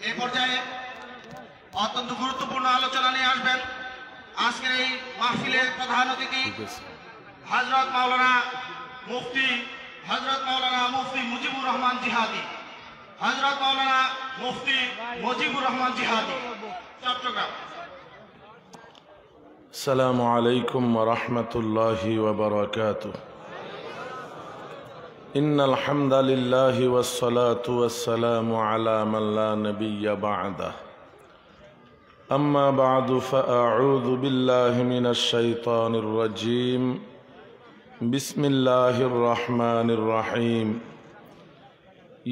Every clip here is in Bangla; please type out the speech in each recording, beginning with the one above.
এই পর্যায়ে অত্যন্ত গুরুত্বপূর্ণ আলোচনা নিয়ে আসবেন আজকের এই মাহফিলের প্রধান অতিথি হযরত মাওলানা মুফতি মুজিবুর রহমান জিহাদি। হযরত মাওলানা মুফতি মুজিবুর রহমান জিহাদি, চট্টগ্রাম। আসসালামু আলাইকুম ওয়া রাহমাতুল্লাহি ওয়া বারাকাতুহু। ইন্নাল হামদালিল্লাহি ওয়াস সালাতু ওয়াস সালামু আলা মান লা নাবিয়্যা বা'দাহ। আম্মা বা'দু ফাআউযু বিল্লাহি মিনাশ শাইতানির রাজীম। বিসমিল্লাহির রহমানির রহিম।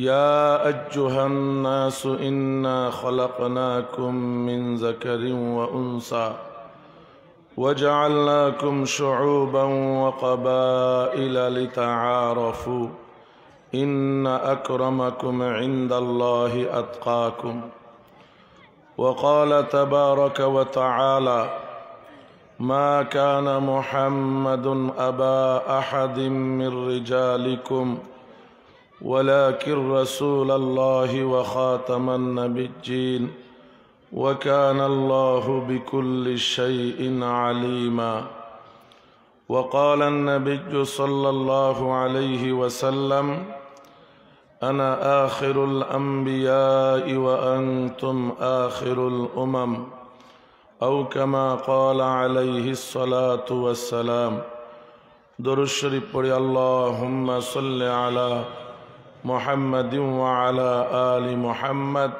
ইয়া আইয়ুহান নাসু ইন্না খালাকনাকুম মিন যাকারিন ওয়া উনসা وجعلناكم شعوبا وقبائل لتعارفوا إن أكرمكم عند الله أتقاكم وقال تبارك وتعالى ما كان محمد أبا أحد من رجالكم ولكن رسول الله وخاتم النبيين وكان الله بكل شيء عليما وقال النبي صلى الله عليه وسلم أنا آخر الأنبياء وأنتم آخر الأمم أو كما قال عليه الصلاة والسلام. درود شريف পড়ি اللهم صل على محمد وعلى آل محمد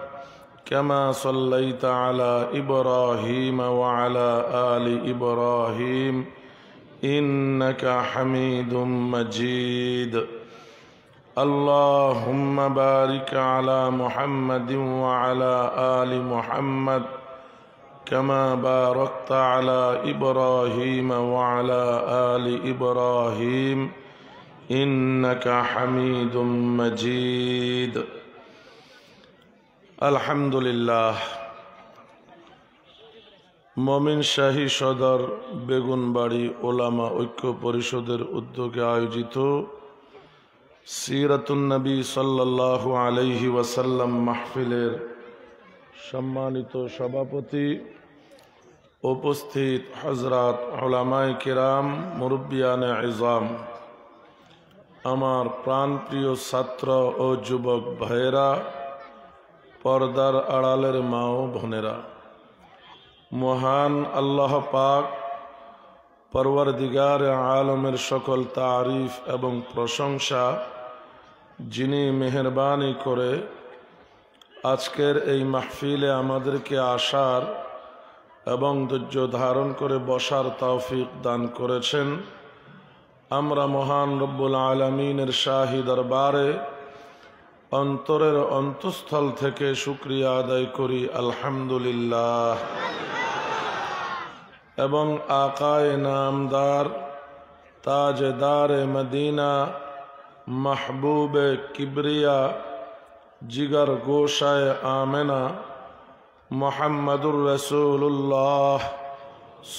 كما صليت على إبراهيم وعلى آل إبراهيم إنك حميد مجيد. اللهم بارك على محمد وعلى آل محمد كما باركت على إبراهيم وعلى آل إبراهيم إنك حميد مجيد. আলহামদুলিল্লাহ। মমিন শাহী সদর বেগুনবাড়ি ওলামা ঐক্য পরিষদের উদ্যোগে আয়োজিত সিরাতুন নবী সাল্লাল্লাহু আলাইহি ওয়াসাল্লাম মাহফিলের সম্মানিত সভাপতি, উপস্থিত হযরত উলামায়ে কিরাম, মুরব্বিয়ানে ইজাম, আমার প্রাণপ্রিয় ছাত্র ও যুবক ভাইয়েরা, পর্দার আড়ালের মা ও বোনেরা, মহান আল্লাহ পাক পরওয়ারদিগার আলমের সকল তারিফ এবং প্রশংসা, যিনি মেহেরবানি করে আজকের এই মাহফিলে আমাদেরকে আসার এবং ধৈর্য ধারণ করে বসার তৌফিক দান করেছেন। আমরা মহান রব্বুল আলামিনের শাহী দরবারে অন্তরের অন্তঃস্থল থেকে শুকরিয়া আদায় করি আলহামদুলিল্লাহ। এবং আকায়ে নামদার, তাজদারে মদিনা, মাহবুবে কিবরিয়া, জিগর গোশায়ে আমেনা, মুহাম্মাদুর রাসূলুল্লাহ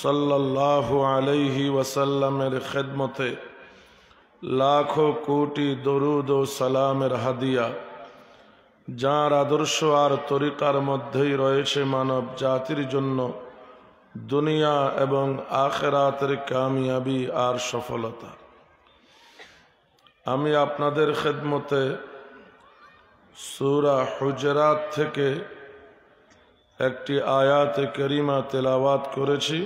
সাল্লাল্লাহু আলাইহি ওয়াসাল্লামের খেদমতে লাখো কোটি দরুদ ও সালামের হাদিয়া, যার আদর্শ আর তরিকার মধ্যেই রয়েছে মানব জাতির জন্য দুনিয়া এবং আখিরাতের কামিয়াবি আর সফলতা। আমি আপনাদের খেদমতে সূরা হুজরাত থেকে একটি আয়াতে কারিমা তেলাওয়াত করেছি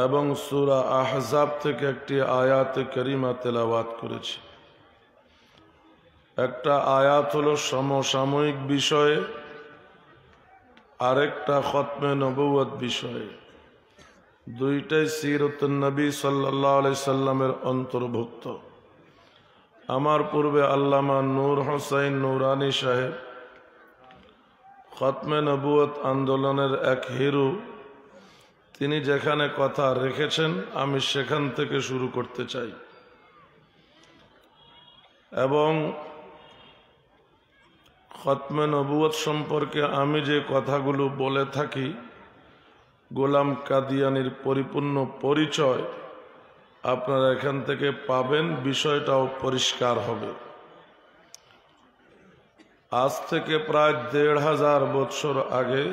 এবং সূরা আহজাব থেকে একটি আয়াতে কারিমা তেলাওয়াত করেছি। একটা আয়াত হলো সমসাময়িক বিষয়ে, আরেকটা খতমে নবুয়ত বিষয়ে। দুইটাই সিরাতুন নবী সাল্লাল্লাহু আলাইহি সাল্লামের অন্তর্ভুক্ত। আমার পূর্বে আল্লামা নূর হোসেন নুরানি সাহেব খতমে নবুয়ত আন্দোলনের এক হিরো, তিনি যেখানে কথা রেখেছেন আমি সেখান থেকে শুরু করতে চাই। এবং খতমে নবুয়ত সম্পর্কে আমি যে কথাগুলো বলে থাকি, গোলাম কাদিয়ানির পরিপূর্ণ পরিচয় আপনারা এখান থেকে পাবেন, বিষয়টাও পরিষ্কার হবে। আজ থেকে প্রায় ১৫০০ বৎসর আগে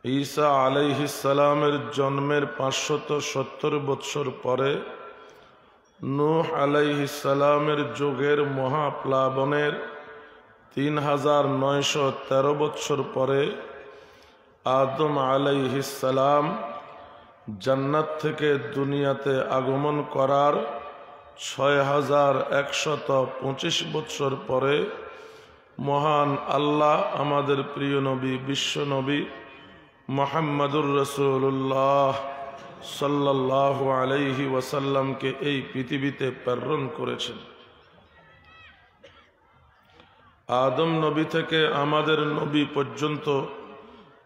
ঈসা আলাইহিস সালামের জন্মের ৫৭০ বৎসর পরে নূহ আলাইহিস সালামের যুগের মহাপ্লাবনের ৩৯১৩ বৎসর পরে আদম আলাইহিস সালাম জান্নাত থেকে দুনিয়াতে আগমন করার ৬১২৫ বৎসর পরে মহান আল্লাহ আমাদের প্রিয় নবী বিশ্ব নবী মুহাম্মদুর রাসূলুল্লাহ সাল্লাল্লাহু আলাইহি ওয়াসাল্লামকে এই পৃথিবীতে প্রেরণ করেছেন। আদম নবী থেকে আমাদের নবী পর্যন্ত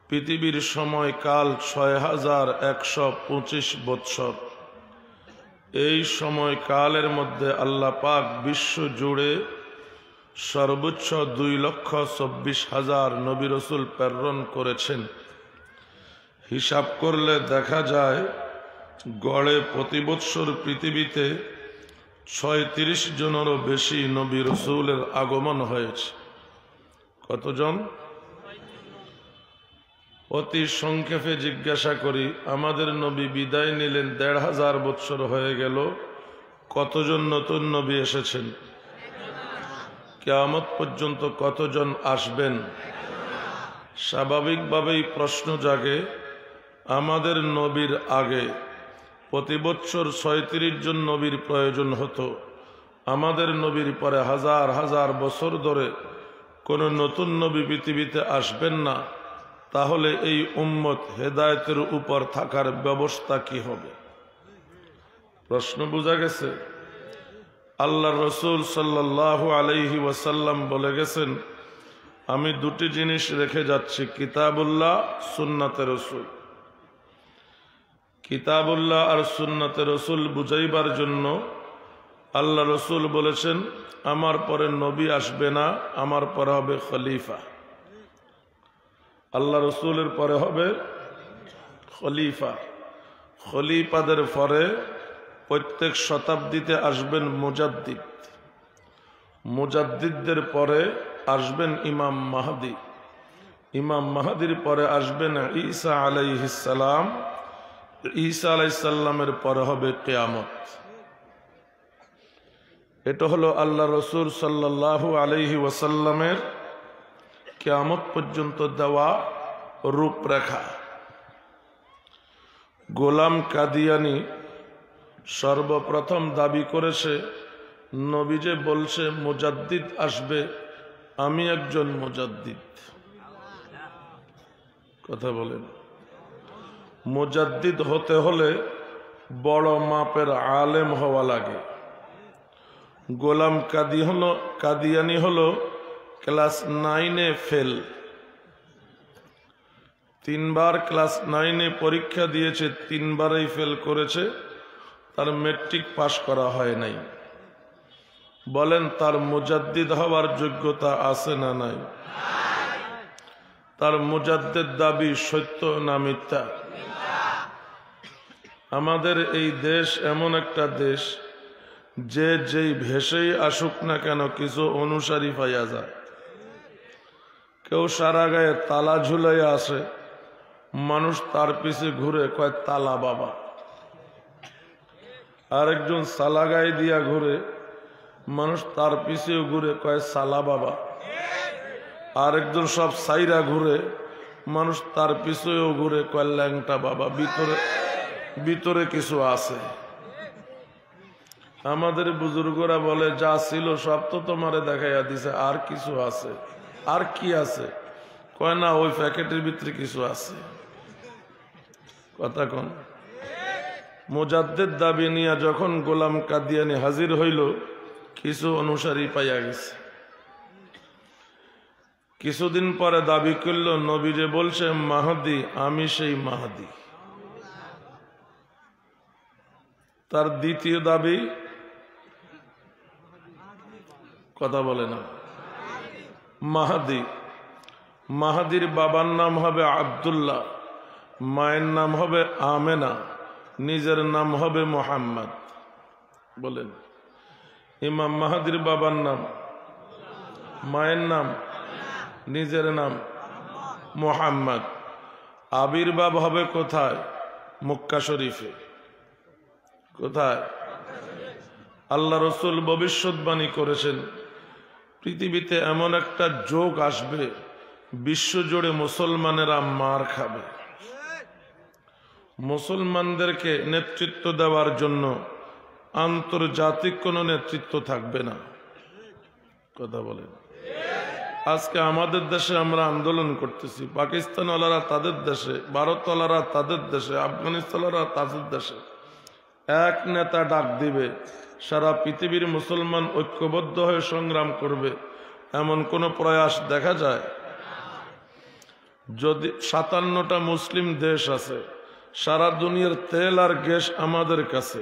পৃথিবীর সময়কাল ৬১২৫ বৎসর। এই সময়কালের মধ্যে আল্লাহ পাক বিশ্ব জুড়ে সর্বোচ্চ ২,২৪,০০০ নবী রাসূল প্রেরণ করেছেন। হিসাব করলে দেখা যায় গড়ে প্রতি বৎসর পৃথিবীতে ৩৬ জনেরও বেশি নবী রাসূলের আগমন হয়েছে। কতজন? অতি সংক্ষেপে জিজ্ঞাসা করি, আমাদের নবী বিদায় নিলেন ১৫০০ বৎসর হয়ে গেল, কতজন নতুন নবী এসেছেন? কিয়ামত পর্যন্ত কতজন আসবেন? স্বাভাবিকভাবেই প্রশ্ন জাগে, আমাদের নবীর আগে প্রতি বৎসর ৩৬ জন নবীর প্রয়োজন হতো, আমাদের নবীর পরে হাজার হাজার বছর ধরে কোনো নতুন নবী পৃথিবীতে আসবেন না, তাহলে এই উম্মত হেদায়েতের উপর থাকার ব্যবস্থা কি হবে? প্রশ্ন বোঝা গেছে? আল্লাহর রাসূল সাল্লাল্লাহু আলাইহি ওয়াসাল্লাম বলে গেছেন, আমি দুটি জিনিস রেখে যাচ্ছি, কিতাবুল্লাহ, সুন্নাতে রাসূল। কিতাবুল্লাহ আর সুন্নাতে রাসূল বুঝাইবার জন্য আল্লাহ রাসূল বলেছেন, আমার পরে নবী আসবে না, আমার পরে হবে খলিফা। আল্লাহ রাসূলের পরে হবে খলিফা। খলিফাদের পরে প্রত্যেক শতাব্দীতে আসবেন মুজাদ্দিদ। মুজাদ্দিদদের পরে আসবেন ইমাম মাহদী। ইমাম মাহদীর পরে আসবেন ঈসা আলাইহিস সালাম। ঈসা আলাইহিস সালামের পরে হবে কিয়ামত। এটা হলো আল্লাহ রাসূল সাল্লাল্লাহু আলাইহি ওয়াসাল্লামের কিয়ামত পর্যন্ত দেওয়া রূপরেখা। গোলাম কাদিয়ানি সর্বপ্রথম দাবি করেছে, নবী যে বলছে মুজাদ্দিদ আসবে, আমি একজন মুজাদ্দিদ। কথা বলেন, মুজাদ্দিদ হতে হলে বড় মাপের আলেম হওয়া লাগে। গোলাম কাদিয়ানি হলো ক্লাস 9-এ ফেল। 3 বার ক্লাস 9-এ পরীক্ষা দিয়েছে, 3 বারেই ফেল করেছে, তার মেট্রিক পাশ করা হয় নাই। বলেন তার মুজাদ্দিদ হওয়ার যোগ্যতা আছে না নাই? তার মুজাদ্দিদ দাবি সত্য না মিথ্যা? আমাদের এই দেশ এমন একটা দেশ, যে যেই ভেসেই আসুক না কেন কিছু অনুসারী পাইয়া যায়। কেউ সারা গায়ে তালা ঝুলাইয়া আসে, মানুষ তার পিছে ঘুরে কয় তালা বাবা। আরেকজন সালা গায়ে দিয়া ঘুরে, মানুষ তার পিছেও ঘুরে কয় সালা বাবা। আরেকজন সব সাইরা ঘুরে, মানুষ তার পিছেও ঘুরে কয় ল্যাংটা বাবা। ভিতরে কিছু আছে। আমাদের বুজুর্গরা বলে, যা ছিল সব তো তোমারে দেখাইয়া দিছে, আর কিছু আছে। আর কি আছে? কয় না, ওই প্যাকেটের ভিতরে কিছু আছে। কথা কোন? মুজাদ্দিদ দাবি নিয়ে যখন গোলাম কাদিয়ানি হাজির হইল, কিছু অনুসারী পাইয়া গেছে। কিছুদিন পরে দাবি করল, নবী যে বলছে মাহদী, আমি সেই মাহদী। তার দ্বিতীয় দাবি, কথা বলে না, মাহদী। মাহদীর বাবার নাম হবে আব্দুল্লাহ, মায়ের নাম হবে আমেনা, নিজের নাম হবে মুহাম্মদ। বলেন, ইমাম মাহদীর বাবার নাম মায়ের নাম, নিজের নাম মুহাম্মদ। আবির্ভাব হবে কোথায়? মক্কা শরীফে। কোথায়? আল্লাহ রসুল ভবিষ্যৎবাণী করেছেন পৃথিবীতে এমন একটা যুগ আসবে বিশ্বজুড়ে মুসলমানেরা মার খাবে। মুসলমানদেরকে নেতৃত্ব দেওয়ার জন্য আন্তর্জাতিক কোনো নেতৃত্ব থাকবে না। কথা বলেন। আজকে আমাদের দেশে আমরা আন্দোলন করতেছি, পাকিস্তানওয়ালারা তাদের দেশে, ভারতওয়ালারা তাদের দেশে, আফগানিস্তানওয়ালারা তাদের দেশে। এক নেতা ডাক দিবে সারা পৃথিবীর মুসলমান ঐক্যবদ্ধ হয়ে সংগ্রাম করবে, এমন কোনো প্রয়াস দেখা যায়? যদি 57টা মুসলিম দেশ আছে, সারা দুনিয়ার তেল আর গ্যাস আমাদের কাছে,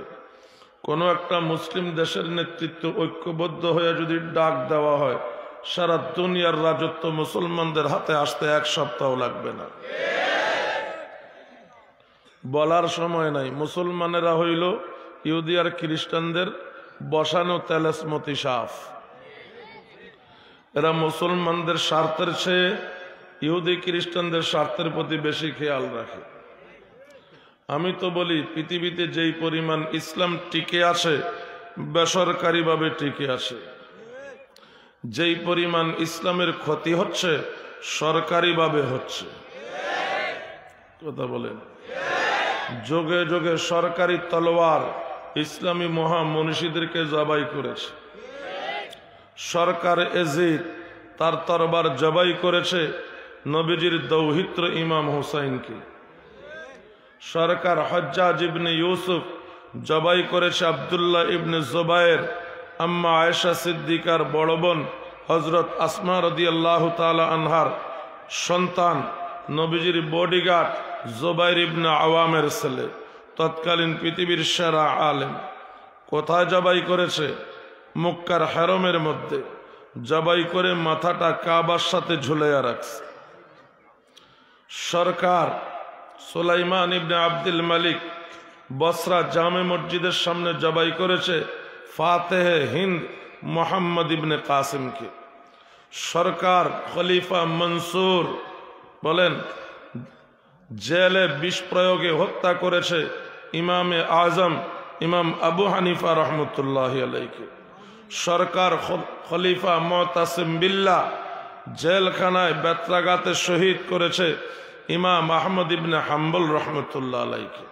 কোনো একটা মুসলিম দেশের নেতৃত্ব ঐক্যবদ্ধ হয়ে যদি ডাক দেওয়া হয়, সারা দুনিয়ার রাজত্ব মুসলমানদের হাতে আসতে 1 সপ্তাহ লাগবে না। বলার সময় নাই। মুসলমানেরা হইল ইহুদি আর খ্রিস্টানদের বসানো তেলেসমতি সাফ। এরা মুসলমানদের স্বার্থের চেয়ে ইহুদি খ্রিস্টানদের স্বার্থের প্রতি বেশি খেয়াল রাখে। আমি তো বলি পৃথিবীতে যেই পরিমাণ ইসলাম টিকে আছে বেসরকারিভাবে টিকে আছে, যেই পরিমাণ ইসলামের ক্ষতি হচ্ছে সরকারিভাবে হচ্ছে। কথা বলেন। যোগে যোগে সরকারি তলোয়ার ইসলামী মহামনীষীদেরকে জবাই করেছে। সরকার এজিদ তার তরবার জবাই করেছে নবীজির দৌহিত্র ইমাম হুসাইনকে। সরকার হজ্জাজ ইবনে ইউসুফ জবাই করেছে আব্দুল্লাহ ইবনে জুবায়ের আম্মা আয়েশা সিদ্দিকার বড় বোন হযরত আসমা রাদিয়াল্লাহু তাআলা আনহার সন্তান নবীজির বডিগার্ড জুবাইর ইবনে আওয়ামের ছেলে, তৎকালীন পৃথিবীর সেরা আলেম। কোথায় জবাই করেছে? মক্কার হারমের মধ্যে জবাই করে মাথাটা কাবার সাথে ঝুলাইয়া রাখছে। সরকার সুলাইমান ইবনে আব্দুল মালিক বসরা জামে মসজিদের সামনে জবাই করেছে ফাতেহে হিন্দ মোহাম্মদ ইবনে কাসিমকে। সরকার খলিফা মনসুর বলেন জেলে বিষ প্রয়োগে হত্যা করেছে ইমামে আজম ইমাম আবু হানিফা রহমতুল্লাহ আলাইকে। সরকার খলিফা মুতাসিম বিল্লাহ জেলখানায় বেত্রাঘাতে শহীদ করেছে ইমাম আহমদ ইবনে হাম্বল রহমতুল্লাহ আলাইকে।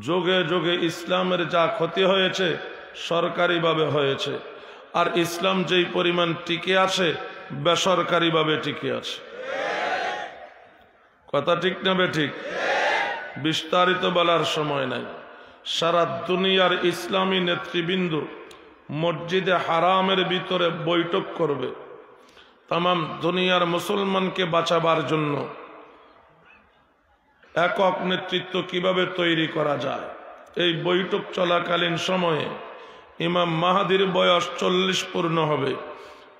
যোগে যোগে ইসলামের যা ক্ষতি হয়েছে সরকারিভাবে হয়েছে, আর ইসলাম যেই পরিমাণ টিকে আছে বেসরকারিভাবে টিকে আছে। কথা ঠিক না বেঠিক? বিস্তারিত বলার সময় নাই। সারা দুনিয়ার ইসলামী নেতৃবৃন্দ মসজিদে হারামের ভিতরে বৈঠক করবে তাম দুনিয়ার মুসলমানকে বাঁচাবার জন্য একক নেতৃত্ব কিভাবে তৈরি করা যায়। এই বৈঠক চলাকালীন সময়ে ইমাম মাহাদির বয়স 40 পূর্ণ হবে।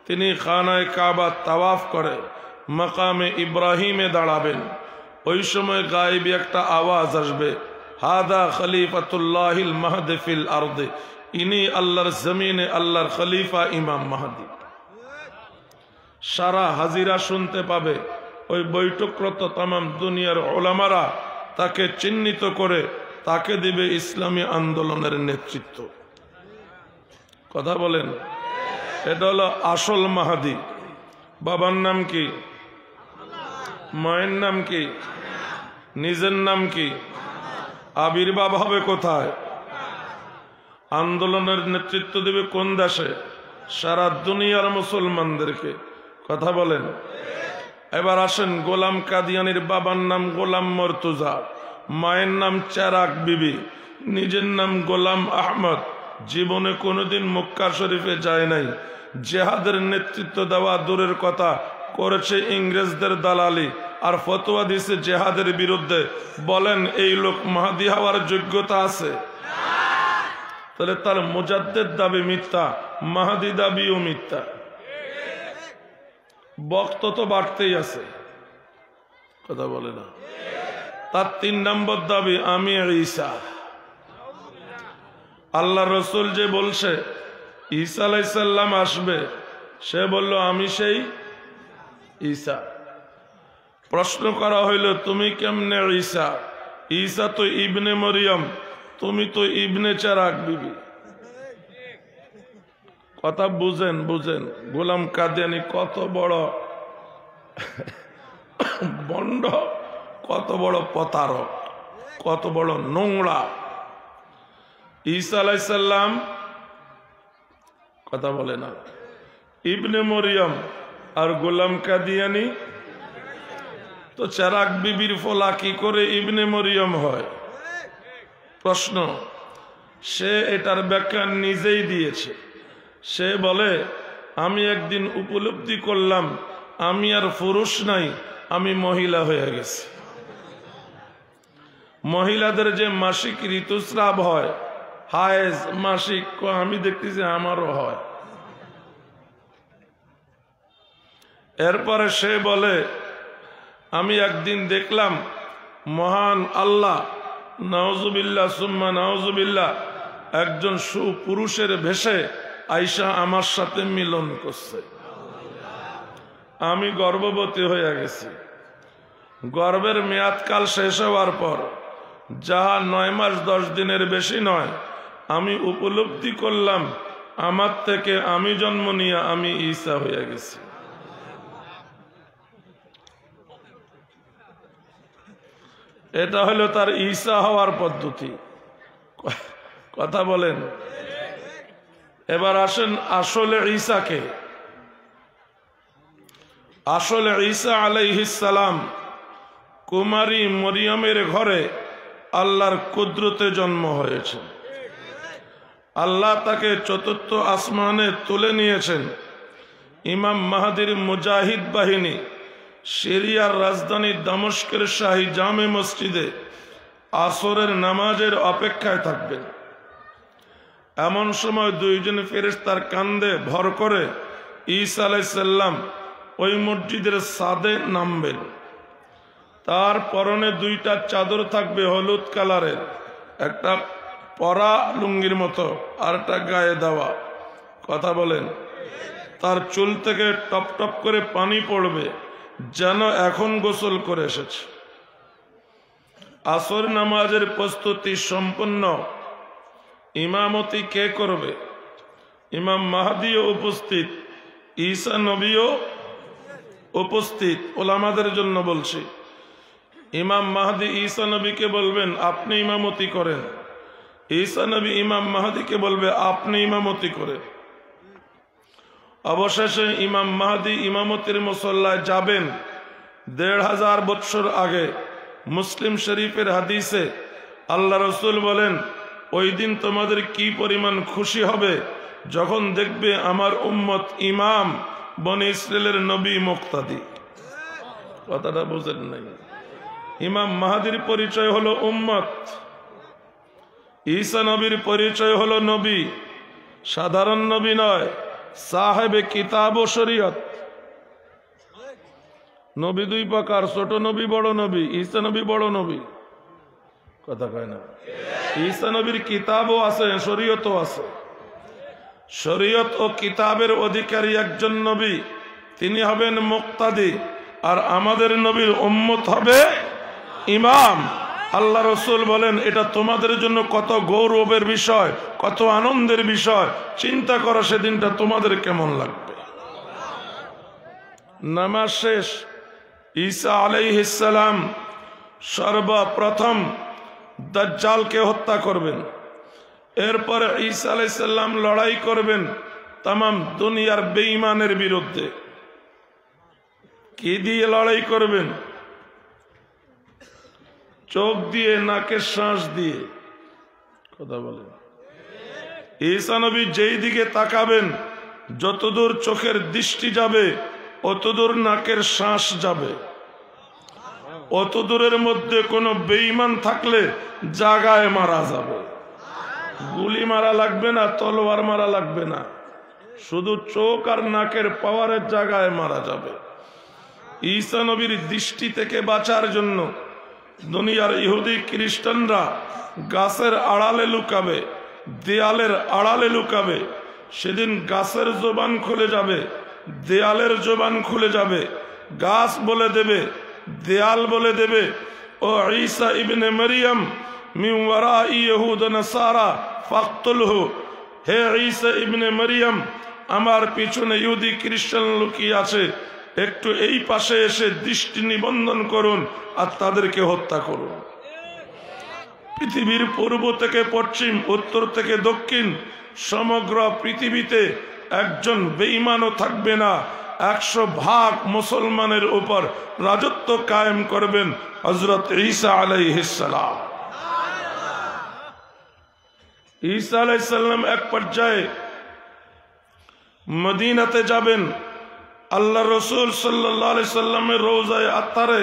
তিনি খানায় কাবা তাওয়াফ করে মাকামে ইব্রাহিমে দাঁড়াবেন। ওই সময় গায়েবী একটা আওয়াজ আসবে, হাদা খলিফাতুল্লাহিল মাহদি ফিল আরদে, ইনি আল্লাহর জমিনে আল্লাহর খলিফা ইমাম মাহদি। সারা হাজিরা শুনতে পাবে। ওই বৈঠকরত তামাম দুনিয়ার ওলামারা তাকে চিহ্নিত করে তাকে দিবে ইসলামী আন্দোলনের নেতৃত্ব। কথা বলেন। এটা হলো আসল মাহাদি। বাবার নাম কি? মায়ের নাম কি? নিজের নাম কি? আবির্ভাব হবে কোথায়? আন্দোলনের নেতৃত্ব দেবে কোন দেশে? সারা দুনিয়ার মুসলমানদেরকে। কথা বলেন। এবার আসেন, গোলাম কাদিয়ানির বাবার নাম গোলাম মর্তুজা, মায়ের নাম চেরাক বিবি, নিজের নাম গোলাম আহমদ। জীবনে কোনোদিন মক্কা শরীফে যায় নাই। জেহাদের নেতৃত্ব দেওয়া দূরের কথা, করেছে ইংরেজদের দালালি আর ফতোয়া দিয়েছে জেহাদের বিরুদ্ধে। বলেন এই লোক মাহদি হওয়ার যোগ্যতা আছে? তাহলে তার মুজাদ্দেদ দাবি মিথ্যা, মাহদি দাবিও মিথ্যা। বক্ত তো বাড়তেই আছে। কথা বলে না। তার 3 নম্বর দাবি আমি ঈসা। আল্লাহ রসুল যে বলছে ঈসা আলাইহিস সালাম আসবে, সে বলল আমি সেই ঈসা। প্রশ্ন করা হইল তুমি কেমনে ঈসা? ঈসা তো ইবনে মরিয়ম, তুমি তো ইবনে চেরাক বিবি। কথা বুঝেন বুঝেন, গোলাম কাদিয়ানী কত বড় বন্ড, কত বড় প্রতারক, কত বড় নোংরা। ঈসা আলাইহিস সালাম কথা বলে না, ইবনে মরিয়ম, আর গোলাম কাদিয়ানী তো চেরাক বিবির ফলা কি করে ইবনে মরিয়ম হয়? প্রশ্ন। সে এটার ব্যাখ্যা নিজেই দিয়েছে। সে বলে আমি একদিন উপলব্ধি করলাম আমি আর পুরুষ নাই, আমি মহিলা হয়ে গেছি। মহিলাদের যে মাসিক ঋতুস্রাব হয়, হায়েজ মাসিক, আমি দেখতেছি আমারও হয়। এরপরে সে বলে আমি একদিন দেখলাম মহান আল্লাহ নাউজুবিল্লাহ সুম্মা নাউজুবিল্লাহ একজন সুপুরুষের ভেষে আয়েশা আমার সাথে মিলন করছে। আমি গর্ভবতী হয়ে গেছি। গর্ভের মেয়াদকাল শেষ হওয়ার পর, যাহা 9 মাস 10 দিনের বেশি নয়, আমি উপলব্ধি করলাম আমার থেকে আমি জন্ম নিয়ে আমি ঈসা হয়ে গেছি। এটা হলো তার ঈসা হওয়ার পদ্ধতি। কথা বলেন। এবার আসেন আসলে ঈসাকে। আসলে ঈসা আলাইহিস সালাম কুমারী মরিয়মের ঘরে আল্লাহর কুদরতে জন্ম হয়েছে। আল্লাহ তাকে চতুর্থ আসমানে তুলে নিয়েছেন। ইমাম মাহদির মুজাহিদ বাহিনী সিরিয়ার রাজধানী দামেস্কের শাহী জামে মসজিদে আসরের নামাজের অপেক্ষায় থাকবেন। এমন সময় 2 জন ফেরেশতার কাঁধে ভর করে ঈসা আলাইহিস সালাম ওই মসজিদের ছাদে নামবেন। তার পরনে 2টা চাদর থাকবে হলুদ কালারের, একটা পরা লুঙ্গির মতো আর একটা গায়ে দেওয়া। কথা বলেন। তার চুল থেকে টপ টপ করে পানি পড়বে, যেন এখন গোসল করে এসেছে। আসর নামাজের প্রস্তুতি সম্পন্ন। ইমামতি কে করবে? ইমাম মাহদিও উপস্থিত, ঈসা নবীও উপস্থিত। ওলামাদের জন্য বলছি, ইমাম মাহদি ঈসা নবীকে বলবেন আপনি ইমামতি করেন, ঈসা নবী ইমাম মাহদিকে বলবে আপনি ইমামতি করেন। অবশেষে ইমাম মাহদি ইমামতির মুসল্লায় যাবেন 1500 বৎসর আগে। মুসলিম শরীফের হাদিসে আল্লাহ রসুল বলেন ওই দিন তোমাদের কি পরিমাণ খুশি হবে যখন দেখবে আমার উম্মত ইমাম বনি ইসরাইলের নবী মুক্তাদি। কথাটা বুঝেন নাই? ইমাম মাহদির পরিচয় হলো উম্মত, ঈসা নবীর পরিচয় হলো নবী। সাধারণ নবী নয়, সাহেবে কিতাব ও শরীয়ত। নবী 2 প্রকার, ছোট নবী বড় নবী। ঈসা নবী বড় নবী। কথা কয় না? ঈসা নবীর কিতাবও আছে, শরীয়তও আছে। শরীয়ত ও কিতাবের অধিকারী একজন নবী, তিনি হবেন মুক্তাদি, আর আমাদের নবীর উম্মত হবে ইমাম। আল্লাহ রসুল বলেন এটা তোমাদের জন্য কত গৌরবের বিষয়, কত আনন্দের বিষয়। চিন্তা করো সেদিনটা তোমাদের কেমন লাগবে। নামাজ শেষ। ঈসা আলাইহিস সালাম সর্বপ্রথম দাজ্জালকে হত্যা করবেন। এরপরে ঈসা আলাইহিস সালাম লড়াই করবেন তামাম দুনিয়ার বেঈমানের বিরুদ্ধে। কি দিয়ে লড়াই করবেন? চোখ দিয়ে, নাকের শ্বাস দিয়ে। কথা বলেন। ঈসা নবী যেই দিকে তাকাবেন, যতদূর চোখের দৃষ্টি যাবে অতদূর নাকের শ্বাস যাবে। অত দূরের মধ্যে কোনো বেঈমান থাকলে জাগায় মারা যাবে। গুলি মারা লাগবে না, তলোয়ার মারা লাগবে না, শুধু চোখ আর নাকের পাওয়ারের জায়গায় মারা যাবে। ঈসা নবীর দৃষ্টি থেকে বাঁচার জন্য দুনিয়ার ইহুদি খ্রিস্টানরা গাছের আড়ালে লুকাবে, দেয়ালের আড়ালে লুকাবে। সেদিন গাছের জবান খুলে যাবে, দেয়ালের জবান খুলে যাবে, গাছ বলে দেবে, দেয়াল বলে দেবে, ও ঈসা ইবনে মারিয়াম মিন ওয়ারাই ইহুদ নাসারা ফাকতুলহু, হে ঈসা ইবনে মারিয়াম, আমার পিছনে ইহুদি খ্রিস্টান লুকিয়ে আছে, একটু এই পাশে এসে দৃষ্টি নিবন্ধন করুন আর তাদেরকে হত্যা করুন। পৃথিবীর পূর্ব থেকে পশ্চিম, উত্তর থেকে দক্ষিণ, সমগ্র পৃথিবীতে একজন বেঈমানও থাকবে না। 100% মুসলমানের উপর রাজত্ব কায়েম করবেন হযরত ঈসা আলাইহিস সালাম। ঈসা আলাইহিস সালাম এক পর্যায়ে মদিনাতে যাবেন, আল্লাহ রসুল সাল্লাল্লাহু আলাইহি সাল্লামের রওজায়ে আত্তারে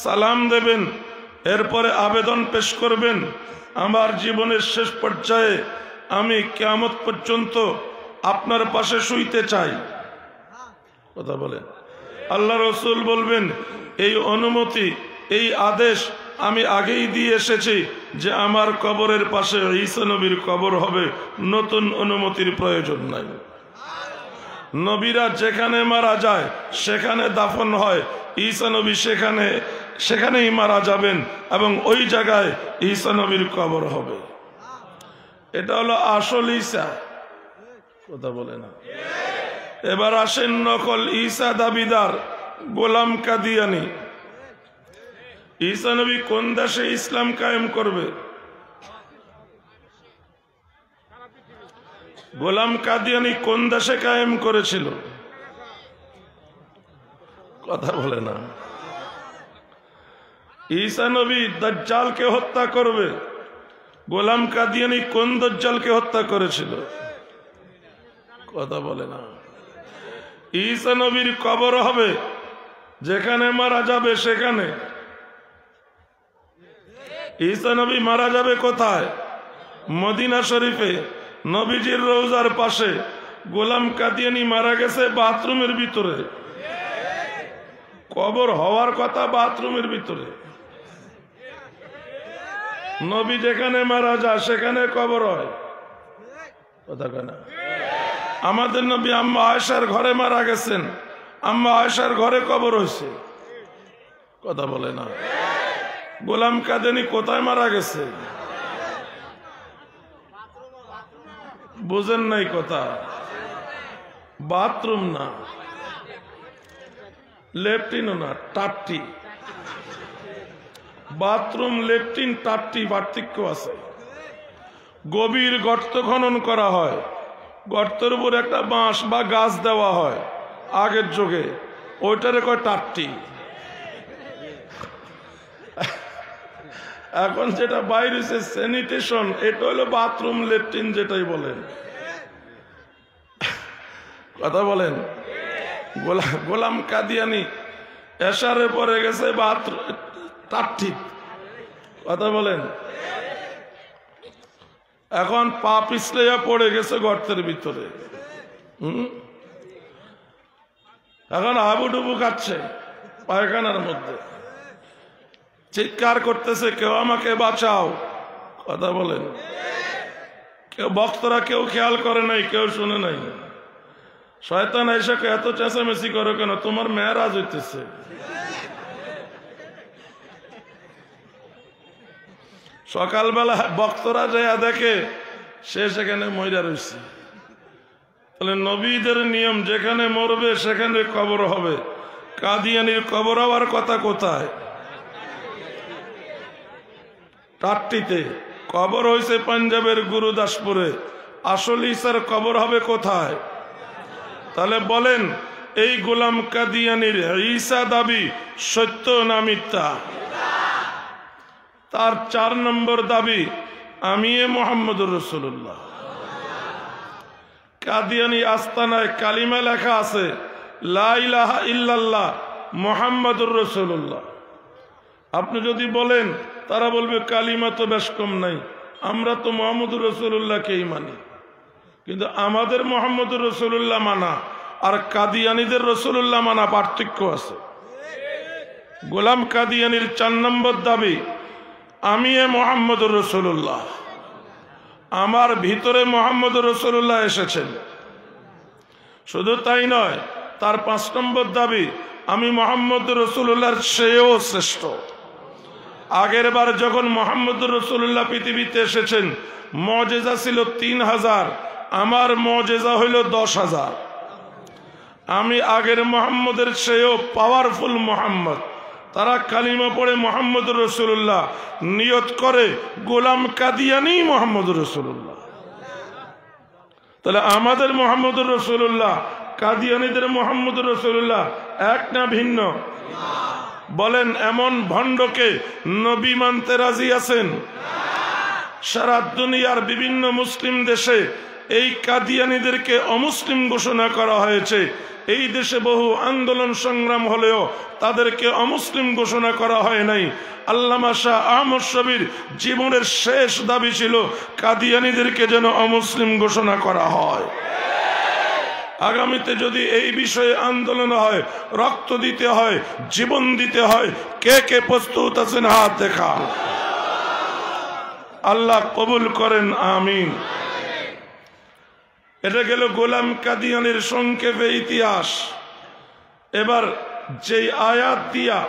সালাম দেবেন, এরপরে আবেদন পেশ করবেন, আমার জীবনের শেষ পর্যায়ে আমি কিয়ামত পর্যন্ত আপনার পাশে শুইতে চাই। কথা বলেন। আল্লাহ রসুল বলবেন, এই অনুমতি, এই আদেশ আমি আগেই দিয়ে এসেছি যে আমার কবরের পাশে ঈসা নবীর কবর হবে, নতুন অনুমতির প্রয়োজন নাই। নবীরা যেখানে মারা যায় সেখানে দাফন হয়, ঈসা নবী সেখানেই মারা যাবেন এবং ওই জায়গায় ঈসা নবীর কবর হবে। এটা হলো আসল ঈসা। কথা বলে না। এবার আসেন নকল ঈসা দাবিদার গোলাম কাদিয়ানি। ঈসা নবী কোন দেশে ইসলাম কায়েম করবে? গোলাম কাদিয়ানি কোন দেশে কায়েম করেছিল? কথা বলে না। ঈসা নবী দাজ্জালকে হত্যা করবে, গোলাম কাদিয়ানি কোন দাজ্জালকে হত্যা করেছিল? কথা বলে না। ঈসা নবীর কবর হবে যেখানে মারা যাবে সেখানে। ঈসা নবী মারা যাবে কোথায়? মদিনা শরীফে, নবীজির রওজার পাশে। গোলাম কাদিয়ানি মারা গেছে বাথরুমের ভিতরে। কবর হওয়ার কথা বাথরুমের ভিতরে। নবী যেখানে মারা যায় সেখানে কবর হয়। কথা কেনা? আমাদের নবী আম্মা আয়েশার ঘরে মারা গেছেন, আম্মা আয়েশার ঘরে কবর হয়েছে। কথা বলে না। গোলাম কাদিয়ানি কোথায় মারা গেছে? বুঝেন নাই কথা? বাথরুম না, লেফটিনও না, টাট্টি। বাথরুম, লেফটিন, টাট্টি পার্থক্য আছে। গভীর গর্ত খনন করা হয়, গর্তের উপর একটা বাঁশ বা গাছ দেওয়া হয় আগের যুগে, ওইটারে কয় টাট্টি। এখন যেটা বাইরে স্যানিটেশন, এটা হলো বাথরুম, লেট্রিন যেটাই বলেন। কথা বলেন। গোলাম কাদিয়ানি এশারে পরে গেছে টাট্টি। কথা বলেন। এখন পা পিছলেয়া পড়ে গেছে গর্তের ভিতরে। এখন হাবুডুবু খাচ্ছে পায়খানার মধ্যে, চিৎকার করতেছে, কেউ আমাকে বাঁচাও। কথা বলেন। কেউ বক্তরা কেউ খেয়াল করে নাই, কেউ শুনে নাই। শয়তান এসে এত চেঁচামেচি করো কেন? তোমার মেয়েরাজ হইতেছে। সকালবেলা বক্তরা যায় দেখে সে সেখানে মইরা রয়েছে। তাহলে নবীদের নিয়ম, যেখানে মরবে সেখানে কবর হবে। কাদিয়ানির কবর হওয়ার কথা কোথায়? টাট্টিতে। কবর হয়েছে পাঞ্জাবের গুরুদাসপুরে। আসল ঈসার কবর হবে কোথায়? তাহলে বলেন, এই গোলাম কাদিয়ানির ঈসা দাবি সত্য না মিথ্যা? তার 4 নম্বর দাবি, আমি মুহাম্মদুর রাসূলুল্লাহ। কাদিয়ানি আস্তানায় কালিমা লেখা আছে, লা ইলাহা ইল্লাল্লাহ মুহাম্মাদুর রাসূলুল্লাহ। আপনি যদি বলেন, তারা বলবে কালিমা তো বেশ কম নাই, আমরা তো মুহাম্মদুর রাসূলুল্লাহকেই মানি। কিন্তু আমাদের মুহাম্মদুর রাসূলুল্লাহ মানা আর কাদিয়ানিদের রাসূলুল্লাহ মানা পার্থক্য আছে। গোলাম কাদিয়ানির 4 নম্বর দাবি, আমি মুহাম্মদুর রাসূলুল্লাহ, আমার ভিতরে মুহাম্মদুর রাসূলুল্লাহ এসেছেন। শুধু তাই নয়, তার 5 নম্বর দাবি আমি মুহাম্মদ রাসূলুল্লাহর চেয়েও শ্রেষ্ঠ। আগের বার যখন মুহাম্মদ রাসূলুল্লাহ পৃথিবীতে এসেছেন মুজিজা ছিল 3000, আমার মুজিজা হইল 10,000। আমি আগের মুহাম্মদের চেয়েও পাওয়ারফুল মুহাম্মদ। তারা কালিমা পড়ে মুহাম্মদ রাসূলুল্লাহ, নিয়ত করে গোলাম কাদিয়ানি মুহাম্মদ রাসূলুল্লাহ। তাহলে আমাদের মুহাম্মদ রাসূলুল্লাহ কাদিয়ানীদের মুহাম্মদ রাসূলুল্লাহ এক না ভিন্ন? বলেন এমন ভণ্ডকে নবী মানতে রাজি আছেন? সারা দুনিয়ার বিভিন্ন মুসলিম দেশে এই কাদিয়ানীদেরকে অমুসলিম ঘোষণা করা হয়েছে। এই দেশে বহু আন্দোলন সংগ্রাম হলেও তাদেরকে অমুসলিম ঘোষণা করা হয় নাই। আল্লামা শাহ আহমদ শবীর জীবনের শেষ দাবি ছিল কাদিয়ানীদেরকে যেন অমুসলিম ঘোষণা করা হয়। আগামীতে যদি এই বিষয়ে আন্দোলন হয়, রক্ত দিতে হয়, জীবন দিতে হয়, কে কে প্রস্তুত আছেন হাত দেখা। আল্লাহ কবুল করেন, আমিন। এটা গেল গোলাম কাদিয়ানির সংক্ষেপে ইতিহাস। এবার যেই আয়াত দিয়া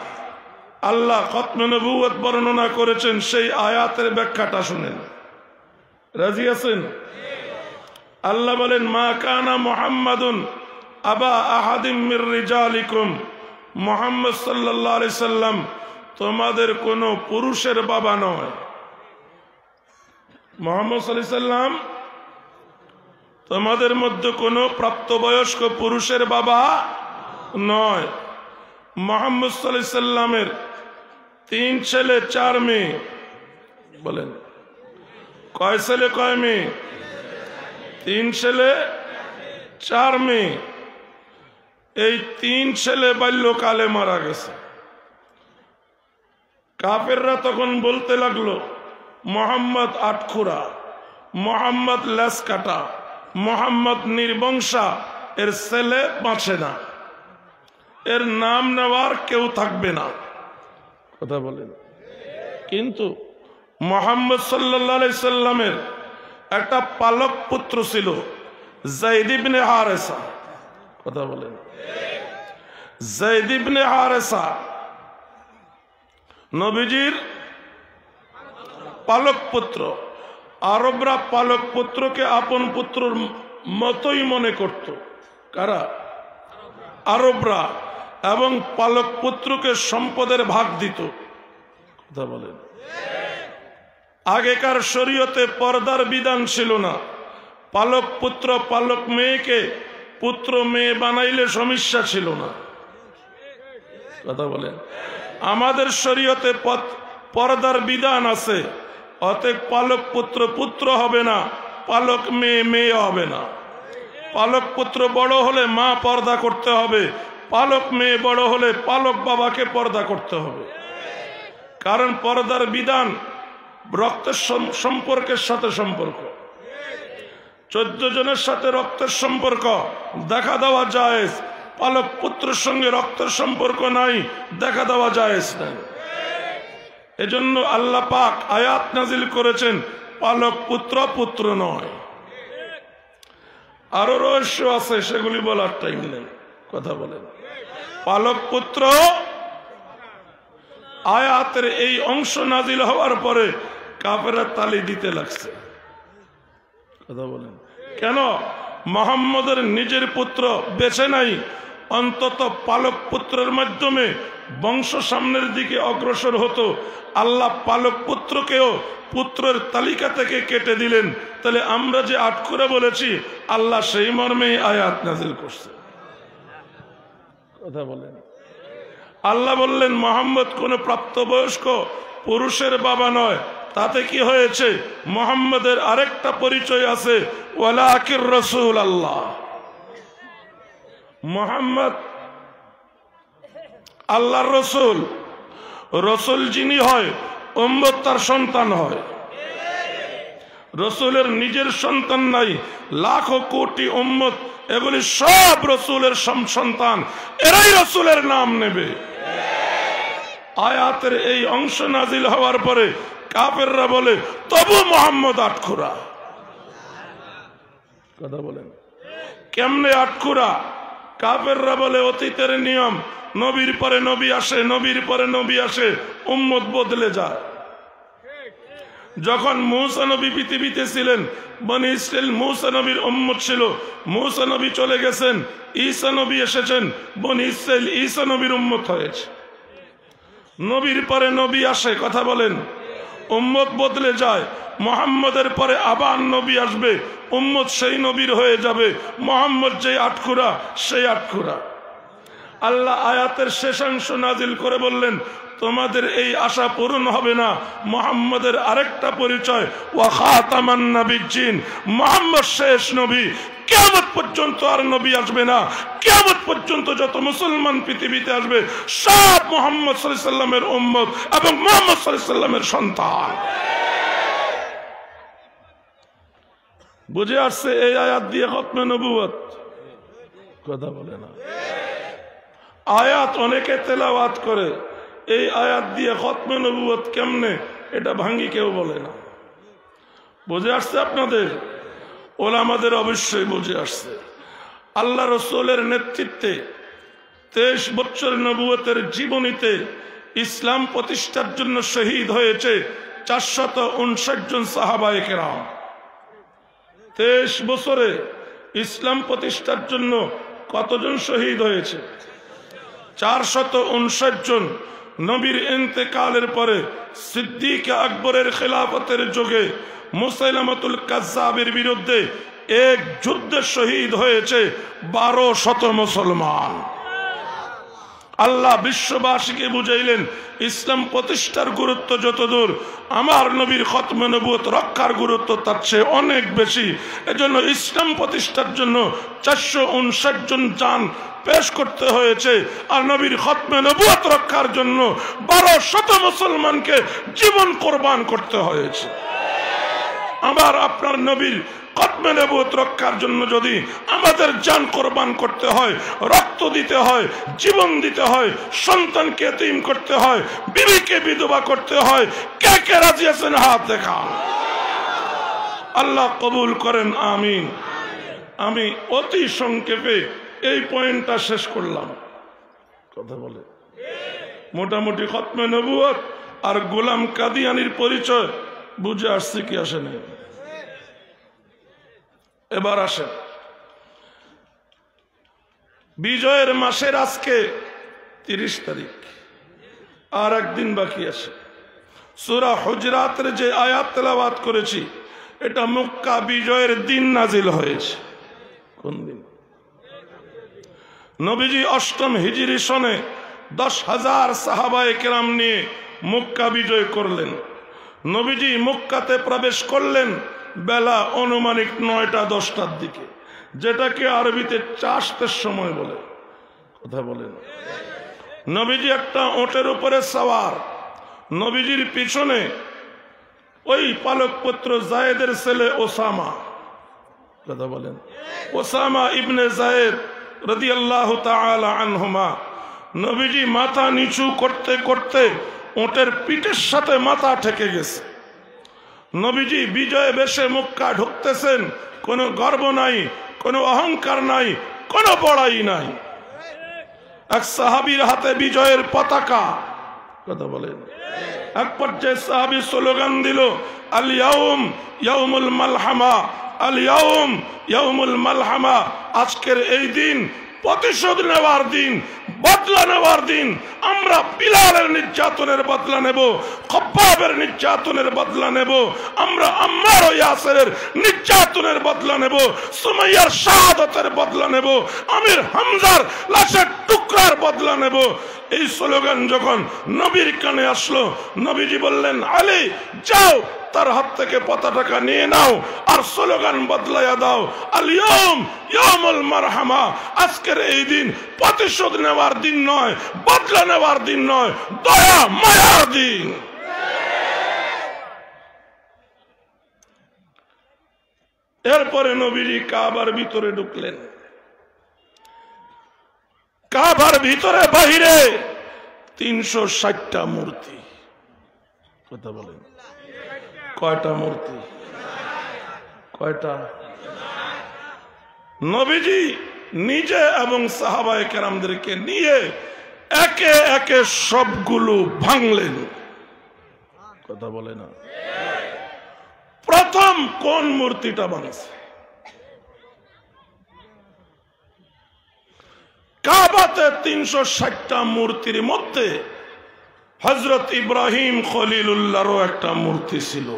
আল্লাহ খতমে নবুয়ত বর্ণনা করেছেন সেই আয়াতের ব্যাখ্যাটা শুনেন। রাজি আছেন? আল্লাহ বলেন মা কানা মুহাম্মাদুন আবা আহাদিম মির রিজালিকুম, মুহাম্মদ সাল্লাল্লাহু আলাইহি সাল্লাম তোমাদের কোনো পুরুষের বাবা নয়। মুহাম্মদ সাল্লাল্লাহু আলাইহি সাল্লাম তোমাদের মধ্যে কোনো প্রাপ্তবয়স্ক পুরুষের বাবা নয়। মুহাম্মদ সাল্লাল্লাহু আলাইহি সাল্লামের 3 ছেলে 4 মেয়ে। বলেন কয় ছেলে কয় মেয়ে? 3 ছেলে 4 মেয়ে। এই 3 ছেলে বাল্যকালে মারা গেছে। কাফেররা তখন বলতে লাগলো মুহাম্মদ আটখুরা, মুহাম্মদ লেস কাটা, মুহাম্মদ নির্বংশা, এর ছেলে বাঁচে না, এর নাম নেওয়ার কেউ থাকবে না। কথা বলেন। কিন্তু মুহাম্মদ সাল্লাল্লাহু আলাইহি সাল্লামের একটা পালক পুত্র ছিল যায়েদ ইবনে হারেসা। কথা বলেন। যায়েদ ইবনে হারেসা নবীজির পালক পুত্র। আরবরা পালক পুত্রকে আপন পুত্রর মতোই মনে করত। কারা? আরবরা। এবং পালক পুত্রকে সম্পদের ভাগ দিত। কথা বলেন। আগেকার শরীয়তে পর্দার বিধান ছিল না। পালক পুত্র পালক মেয়েকে পুত্র মেয়ে বানাইলে সমস্যা ছিল না। কথা বলেন। আমাদের শরীয়তে পর্দার বিধান আছে, অতএব পালক পুত্র পুত্র হবে না, পালক মেয়ে মেয়ে হবে না। পালক পুত্র বড় হলে মা পর্দা করতে হবে, পালক মেয়ে বড় হলে পালক বাবাকে পর্দা করতে হবে। কারণ পর্দার বিধান রক্তের সম্পর্কের সাথে সম্পর্ক। 14 জনের সাথে রক্তের সম্পর্ক, দেখা দেওয়া জায়েজ। পালক পুত্রের সঙ্গে রক্তের সম্পর্ক নাই, দেখা দেওয়া জায়েজ নাই। এজন্য আল্লাহ পাক আয়াত নাজিল করেছেন পালক পুত্র পুত্র নয়। আরো রহস্য আছে, সেগুলি বলার টাইম নেই। কথা বলেন। পালক পুত্র আয়াতের এই অংশ নাজিল হওয়ার পরে কাফেররা তালি দিতে লাগছে। কথা বলেন। কেন? মুহাম্মদের নিজের পুত্র বেঁচে নাই, অন্তত পালক পুত্রের মাধ্যমে বংশ সামনের দিকে অগ্রসর হতো। আল্লাহ পালক পুত্রকেও পুত্রের তালিকা থেকে কেটে দিলেন। তাহলে আমরা যে আটকুরা বলেছি আল্লাহ সেই মর্মে আয়াত নাজিল করছে। কথা বলেন। আল্লাহ বললেন মুহাম্মদ কোন প্রাপ্তবয়স্ক পুরুষের বাবা নয়। তাতে কি হয়েছে? মুহাম্মদের আরেকটা পরিচয় আছে, ওয়ালাকির রাসূল আল্লাহ। মুহাম্মদ আল্লাহর রসুল। রসুল যিনি হয় উম্মত তার সন্তান হয়। রসুলের নিজের সন্তান নাই, লাখো কোটি উম্মত এগুলি সব রসুলের সন্তান, এরাই রসুলের নাম নেবে। আয়াতের এই অংশ নাজিল হওয়ার পরে কাফেররা বলে তবু মুহাম্মদ আটখুরা। কথা বলেন। কেমনে আটখুরা? কাফেররা বলে অতীতের নিয়ম, নবীর পরে নবী আসে, নবীর পরে নবী আসে, উম্মত বদলে যায়। যখন মূসা নবী পৃথিবীতে ছিলেন, বনি ইসরাইল মূসা নবীর উম্মত ছিল। মূসা নবী চলে গেছেন, ঈসা নবী এসেছেন, বনি ইসরাইল ঈসা নবীর উম্মত হয়েছে। নবীর পরে নবী আসে, কথা বলেন, উম্মত বদলে যায়। মুহাম্মদের পরে আবার নবী আসবে, উম্মত সেই নবীর হয়ে যাবে। মুহাম্মদ যে আটখুরা সেই আটখুরা। আল্লাহ আয়াতের শেষাংশ নাজিল করে বললেন, তোমাদের এই আশা পূরণ হবে না। মুহাম্মদের আরেকটা পরিচয়, ওয়া খাতামান নাবিয়্যিন, মুহাম্মদ শেষ নবী। কিয়ামত পর্যন্ত আর নবী আসবে না। কিয়ামত পর্যন্ত যত মুসলমান পৃথিবীতে আসবে সব মুহাম্মদ সাল্লাল্লাহু আলাইহি সাল্লামের উম্মত এবং মুহাম্মদ সাল্লাল্লাহু আলাইহি সাল্লামের সন্তান। বুঝে আসছে এই আয়াত দিয়ে খতমে নবুয়ত? কথা বলে না। আয়াত অনেকে তেলাওয়াত করে, এই আয়াত দিয়ে খতমে নবুয়ত কেমনে এটা ভাঙ্গি কেউ বলে না। বুঝে আসছে আপনাদের? ওলামাদের অবশ্যই বুঝে আসছে। আল্লাহ রসুলের নেতৃত্বে 23 বছর নবুয়তের জীবনীতে ইসলাম প্রতিষ্ঠার জন্য শহীদ হয়েছে 459 জন সাহাবায়ে কেরাম। 23 বছরে ইসলাম প্রতিষ্ঠার জন্য কতজন শহীদ হয়েছে? 459 জন। নবীর ইন্তেকালের পরে সিদ্দিক আকবরের খেলাফতের যুগে মুসাইলামাতুল কাজ্জাবের বিরুদ্ধে এক যুদ্ধে শহীদ হয়েছে 1200 মুসলমান। আল্লাহ বিশ্ববাসীকে বুঝাইলেন ইসলাম প্রতিষ্ঠার গুরুত্ব যতদূর, আমার নবীর খতমে নবুয়ত রক্ষার গুরুত্ব তার চেয়ে অনেক বেশি। এজন্য ইসলাম প্রতিষ্ঠার জন্য 459 জন জান পেশ করতে হয়েছে, আর নবীর খতমে নবুয়ত রক্ষার জন্য 1200 মুসলমানকে জীবন কোরবান করতে হয়েছে। আমার আপনার নবীর খতমে নবুয়ত রক্ষার জন্য যদি আমাদের জান কোরবান করতে হয়, রক্ত দিতে হয়, জীবন দিতে হয়, সন্তানকে এতিম করতে হয়, বিবিকে বিধবা করতে হয়, কে কে রাজি আছেন হাত দেখান। আল্লাহ কবুল করেন, আমিন। আমি অতি সংক্ষেপে এই পয়েন্টটা শেষ করলাম। কথা বলে মোটামুটি খতমে নবুয়ত আর গোলাম কাদিয়ানির পরিচয় বুঝে আসছে কি আসেনি? এবার আসেন, বিজয়ের মাসের আজকে 30 তারিখ, আর একদিন বাকি আছে। সূরা হুজরাতের যে আয়াত তেলাওয়াত করেছি এটা মক্কা বিজয়ের দিন নাজিল হয়েছে। কোন দিন? নবীজি 8ম হিজরি সনে 10,000 সাহাবায়ে কেরাম নিয়ে মক্কা বিজয় করলেন। নবীজি মক্কাতে প্রবেশ করলেন বেলা অনুমানিক 9টা-10টার দিকে, যেটাকে আরবিতে চাষতের সময় বলে। কথা বলেন। নবীজি একটা ওটের উপরে সওয়ার, নবীজির পিছনে ওই পালক পুত্র জায়েদের ছেলে ওসামা। কথা বলেন। ওসামা ইবনে জায়েদ রাদিয়াল্লাহু তাআলা আনহুমা। নবীজি মাথা নিচু করতে করতে ওটের পিঠের সাথে মাথা ঠেকে গেছে। নবীজি বিজয় বেশে মক্কা ঢুকতেছেন, কোনো গর্ব নাই, কোনো অহংকার নাই, কোনো বড়াই নাই। এক সাহাবীর হাতে বিজয়ের পতাকা। কথা বলেন। এক পর্যায়ে সাহাবী স্লোগান দিল, আল ইয়াউম ইয়াউমুল মালহামা, আল ইয়াউম ইয়াউমুল মালহামা। আজকের এই দিন প্রতিশোধ নেওয়ার দিন, বদলা নেওয়ার দিন। আমরা বিলালের নির্যাতনের বদলা নেব, খব্বাবের নির্যাতনের বদলা নেব, আমরা আম্মার ও ইয়াসিরের নির্যাতনের বদলা নেব, সুমাইয়ার শাহাদাতের বদলা নেব, আমির হামজার লাশের টুকরার বদলা নেব। এই স্লোগান যখন নবীর কানে আসলো, নবীজি বললেন, আলী যাও, তার হাত থেকে পতাকা নিয়ে নাও আর স্লোগান বদলাইয়া দাও, আল ইয়াউম ইয়াউমুল মারহামা। আজকের এই দিন প্রতিশোধ নেওয়ার দিন নয়, বদলা নেওয়ার দিন নয়, দয়া মায়ার দিন। এরপরে নবীজি কাবার ভিতরে ঢুকলেন। কাবার ভিতরে বাহিরে 360টা মূর্তি। কথা বলেন। কয়টা মূর্তি? কয়টা? নবীজি নিজে এবং সাহাবায়ে কেরামদেরকে নিয়ে একে একে সবগুলো ভাঙলেন। কথা বলে না? প্রথম কোন মূর্তিটা ভাঙছে? কাবাতে 360টা মূর্তির মধ্যে হযরত ইব্রাহিম খলিলুল্লাহরও একটা মূর্তি ছিল।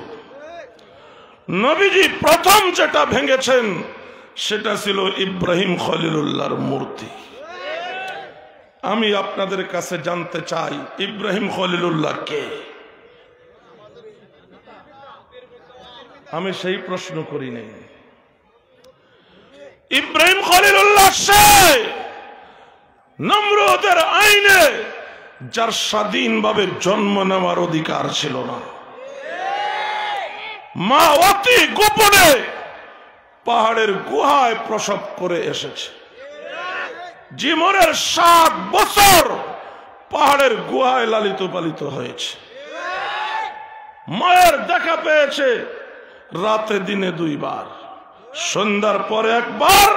নবীজি প্রথম যেটা ভেঙেছেন সেটা ছিল ইব্রাহিম খলিলুল্লাহর মূর্তি। আমি আপনাদের কাছে জানতে চাই, ইব্রাহিম খলিলুল্লাহ কে? আমি সেই প্রশ্ন করি নাই। ইব্রাহিম খলিলুল্লাহ সে নমরুদের আইনে যার স্বাধীনভাবে জন্ম নেওয়ার অধিকার ছিল না, মা অতি গোপনে পাহাড়ের গুহায় প্রসব করে এসেছে। জীবনের 7 বছর পাহাড়ের গুহায় লালিত পালিত হয়েছে। মায়ের দেখা পেয়েছে রাতে দিনে 2 বার, সন্ধ্যার পরে একবার,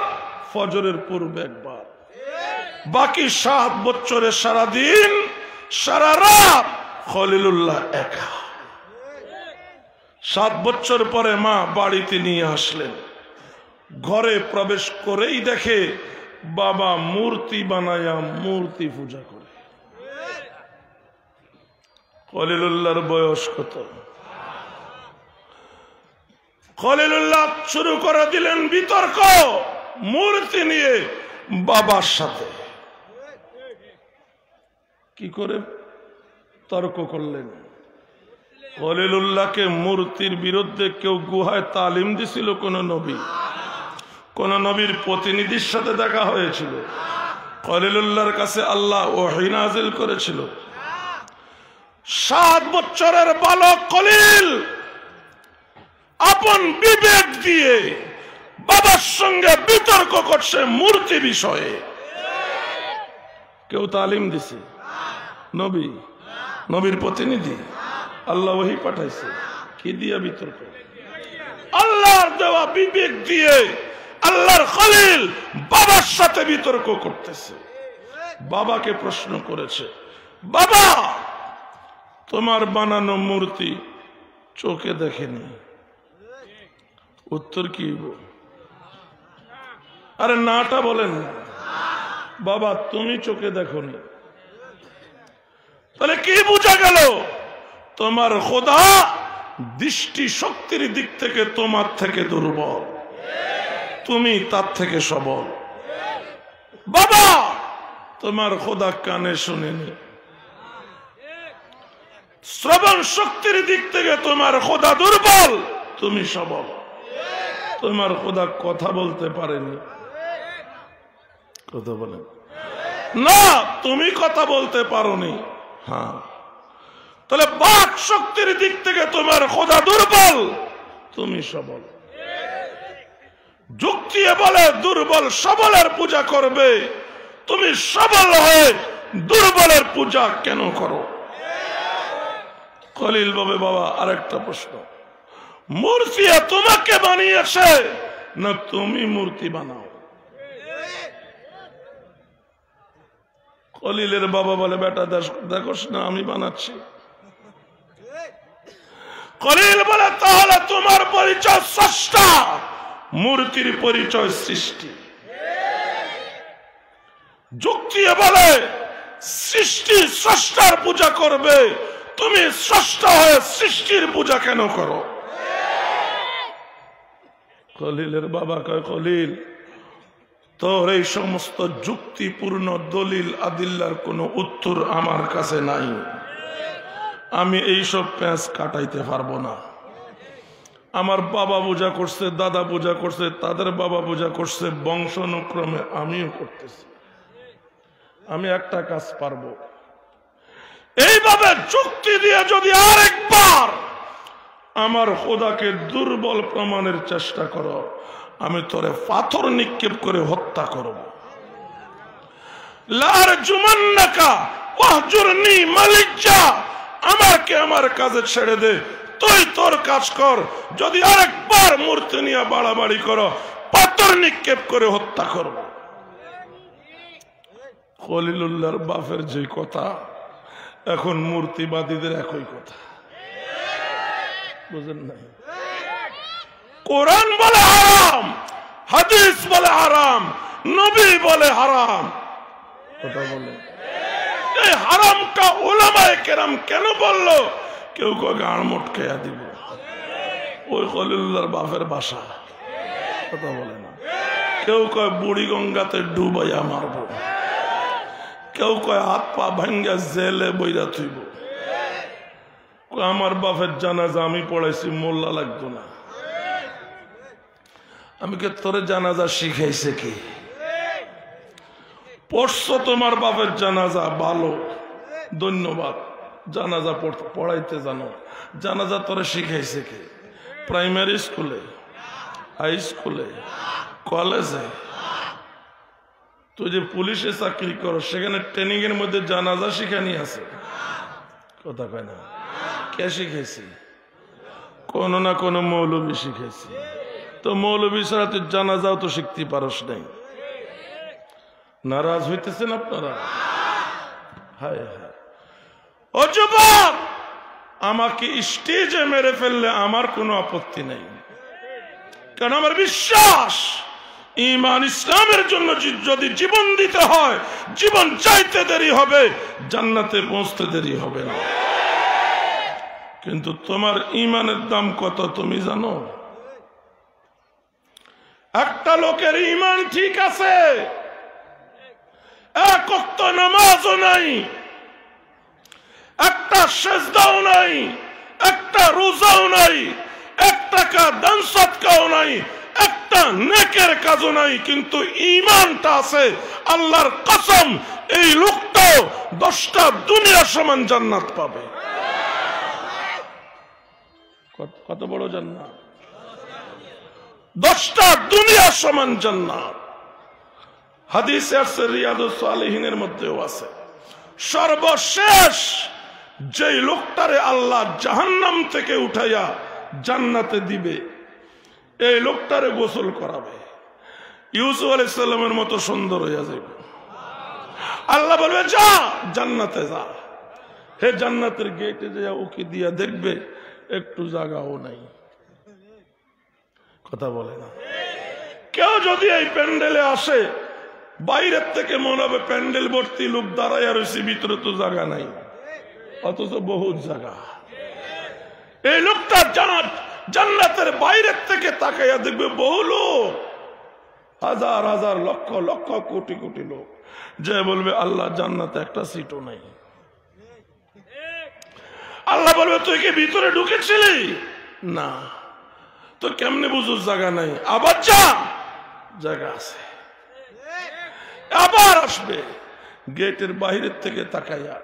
ফজরের পূর্বে একবার। বাকি 7 বছরে সারা দিন সারা রাত খলিলুল্লাহ একা। 7 বছর পরে মা বাড়িতে নিয়ে আসলেন। ঘরে প্রবেশ করেই দেখে বাবা মূর্তি বানায়া মূর্তি পূজা করে। খলিলুল্লাহর বয়স কত? খলিলুল্লাহ শুরু করে দিলেন বিতর্ক মূর্তি নিয়ে বাবার সাথে। কি করে তর্ক করলেন? খলিলুল্লাহকে মূর্তির বিরুদ্ধে কেউ গুহায় তালিম দিছিল? কোন নবী? কোন নবীর প্রতিনিধির সাথে দেখা হয়েছিল? খলিলুল্লাহর কাছে আল্লাহ ওহী নাযিল করেছিল। 7 বছরের বালক খলিল আপন বিবেক দিয়ে বাবার সঙ্গে বিতর্ক করছে মূর্তি বিষয়ে। কেউ তালিম দিছে? নবী? নবীর প্রতিনিধি? আল্লাহ ওহী পাঠাইছে। কি দিয়া বিতর্ক? আল্লাহর দেওয়া বিবেক দিয়ে আল্লাহর খলিল বাবার সাথে বিতর্ক করতেছে। বাবাকে প্রশ্ন করেছে, বাবা তোমার বানানো মূর্তি চোখে দেখেনি, উত্তর কি? আরে নাটা বলেন না। বাবা তুমি চোখে দেখোনি, তাহলে কি বোঝা গেল? তোমার খোদা দৃষ্টি শক্তির দিক থেকে তোমার থেকে দুর্বল, তুমি তার থেকে সবল। বাবা তোমার খোদা কানে শুনেনি, শ্রবণ শক্তির দিক থেকে তোমার খোদা দুর্বল, তুমি সবল। তোমার খোদা কথা বলতে পারেনি, কথা বলেন না, তুমি কথা বলতে পারোনি। হ্যাঁ, তাহলে বাক শক্তির দিক থেকে তোমার খোদা দুর্বল, তুমি সবল। যুক্তি বলে দুর্বল সবলের পূজা করবে, তুমি সবল হয়ে দুর্বলের পূজা কেন করো? খলিল বলে, বাবা আরেকটা প্রশ্ন, মূর্তি তোমাকে বানিয়েছে না তুমি মূর্তি বানাও? খলিলের বাবা বলে, বেটা দেখোস না আমি বানাচ্ছি। খলিল বলে, তাহলে তোমার পরিচয় স্রষ্টা, মূর্তির পরিচয় সৃষ্টি। যুক্তি বলে সৃষ্টি স্রষ্টার পূজা করবে, তুমি স্রষ্টা হয়ে সৃষ্টির পূজা কেন করো? খলিলের বাবা কয়, খলিল তোর এই সমস্ত যুক্তিপূর্ণ দলিল আদিল্লার কোনো উত্তর আমার কাছে নাই, আমি এইসব প্যাঁচ কাটাইতে পারবো না। আমার বাবা পূজা করছে, দাদা পূজা করছে, তাদের বাবা পূজা করছে, বংশানুক্রমে আমিও করতেছি, আমি একটা কাজ পারবো। এইভাবে যুক্তি দিয়ে যদি আরেকবার আমার খোদাকে দুর্বল প্রমাণের চেষ্টা করো, আমি তোরে পাথর নিক্ষেপ করে হত্যা করব। লারজুমান্নাকা ওয়াহজুরনি মালিজ্জা, আমাকে আমার কাজে ছেড়ে দে, তুই তোর কাজ কর। যদি আরেকবার মূর্তি নিয়ে বাড়াবাড়ি করো, পাথর নিক্ষেপ করে হত্যা করব। খলিলুল্লাহর বাপের যে কথা এখন মূর্তিবাদীদের একই কথা, বুঝেন না? কোরআন বলে হারাম, হাদিস বলে হারাম, নবী বলে হারাম। কথা বলে এই হারামটা উলামায়ে কেরাম কেন বললো? কেউ কেউ গাঁড় মোটকাইয়া দিব, ওই খলিলুল্লাহর বাপের বাসা। কথা বলে না। কেউ কয় বুড়ি গঙ্গাতে ডুবাইয়া মারব, কেউ কয় হাত পা ভাঙ্গা জেলে বইরা থইব। আমার বাপের জানাজা আমি পড়াইছি, মোল্লা লাগতো না। আমি কে তোরে জানাজা শিখাইছে কি? পড়ছো তোমার বাপের জানাজা, ভালো, ধন্যবাদ। জানাজা পড়াইতে জানো, জানাজা তোরে শিখাইছে কি? প্রাইমারি স্কুলে, হাই স্কুলে, কলেজে? তুই যে পুলিশে চাকরি করো সেখানে ট্রেনিং এর মধ্যে জানাজা শিখানি আছে? কথা কয় না। কে শিখেছি? কোন না কোন মৌলবী শিখেছি। তো মৌলবী ছাড়া তুই জানাজাও তো শিখতে পারস নাই। নারাজ হইতেছেন আপনারা? হায় হায়। ও যুবক, আমাকে স্টেজে মেরে ফেললে আমার কোনো আপত্তি নেই, কারণ আমার বিশ্বাস ঈমান ইসলামের জন্য যদি জীবন দিতে হয়, জীবন চাইতে দেরি হবে, জান্নাতে পৌঁছতে দেরি হবে না। কিন্তু তোমার ঈমানের দাম কত তুমি জানো? একটা লোকের ঈমান ঠিক আছে, এক ওয়াক্ত নামাজও নাই, একটা সিজদাও নাই, একটা রোজাও নাই, এক টাকা দান সদকাও নাই, একটা নেকের কাজও নাই, কিন্তু ঈমানটা আছে। আল্লাহর কসম, এই লোকটা 10টা দুনিয়া সমান জান্নাত পাবে। কত বড় জান্নাত? 10টা দুনিয়া সমান জান্নাত। হাদিসে আছে, রিয়াদুস সালিহিনের মধ্যেও আছে, সর্বশেষ যেই লোকটারে আল্লাহ জাহান্নাম থেকে উঠাইয়া জান্নাতে দিবে, এই লোকটারে গোসল করাবে, ইউসুফ আলাইহিস সালামের মতো সুন্দর হইয়া যাবে। আল্লাহ বলবে যা জান্নাতে যা। হে জান্নাতের গেটে যা ওকে দিয়া দেখবে একটু জায়গাও নাই। কথা বলে না। কেউ যদি এই প্যান্ডেলে আসে, বাইরের থেকে মনে হবে প্যান্ডেল ভর্তি লোক দাঁড়াইয়া রয়েছে, ভিতরে তো জায়গা নাই, অথচ বহুত জায়গা। এই লোকটা জান্নাতের বাইরের থেকে তাকাইয়া দেখবে বহু লোক, হাজার হাজার লক্ষ লক্ষ কোটি কোটি লোক, যে বলবে আল্লাহ জান্নাতে একটা সিটও নাই। আল্লাহ বলবে তুই কি ভিতরে ঢুকেছিলি? না। তো কেমনে বুঝুস জায়গা নাই? আবার যা, জায়গা আছে। আবার আসবে, গেটের বাইরের থেকে তাকাইয়া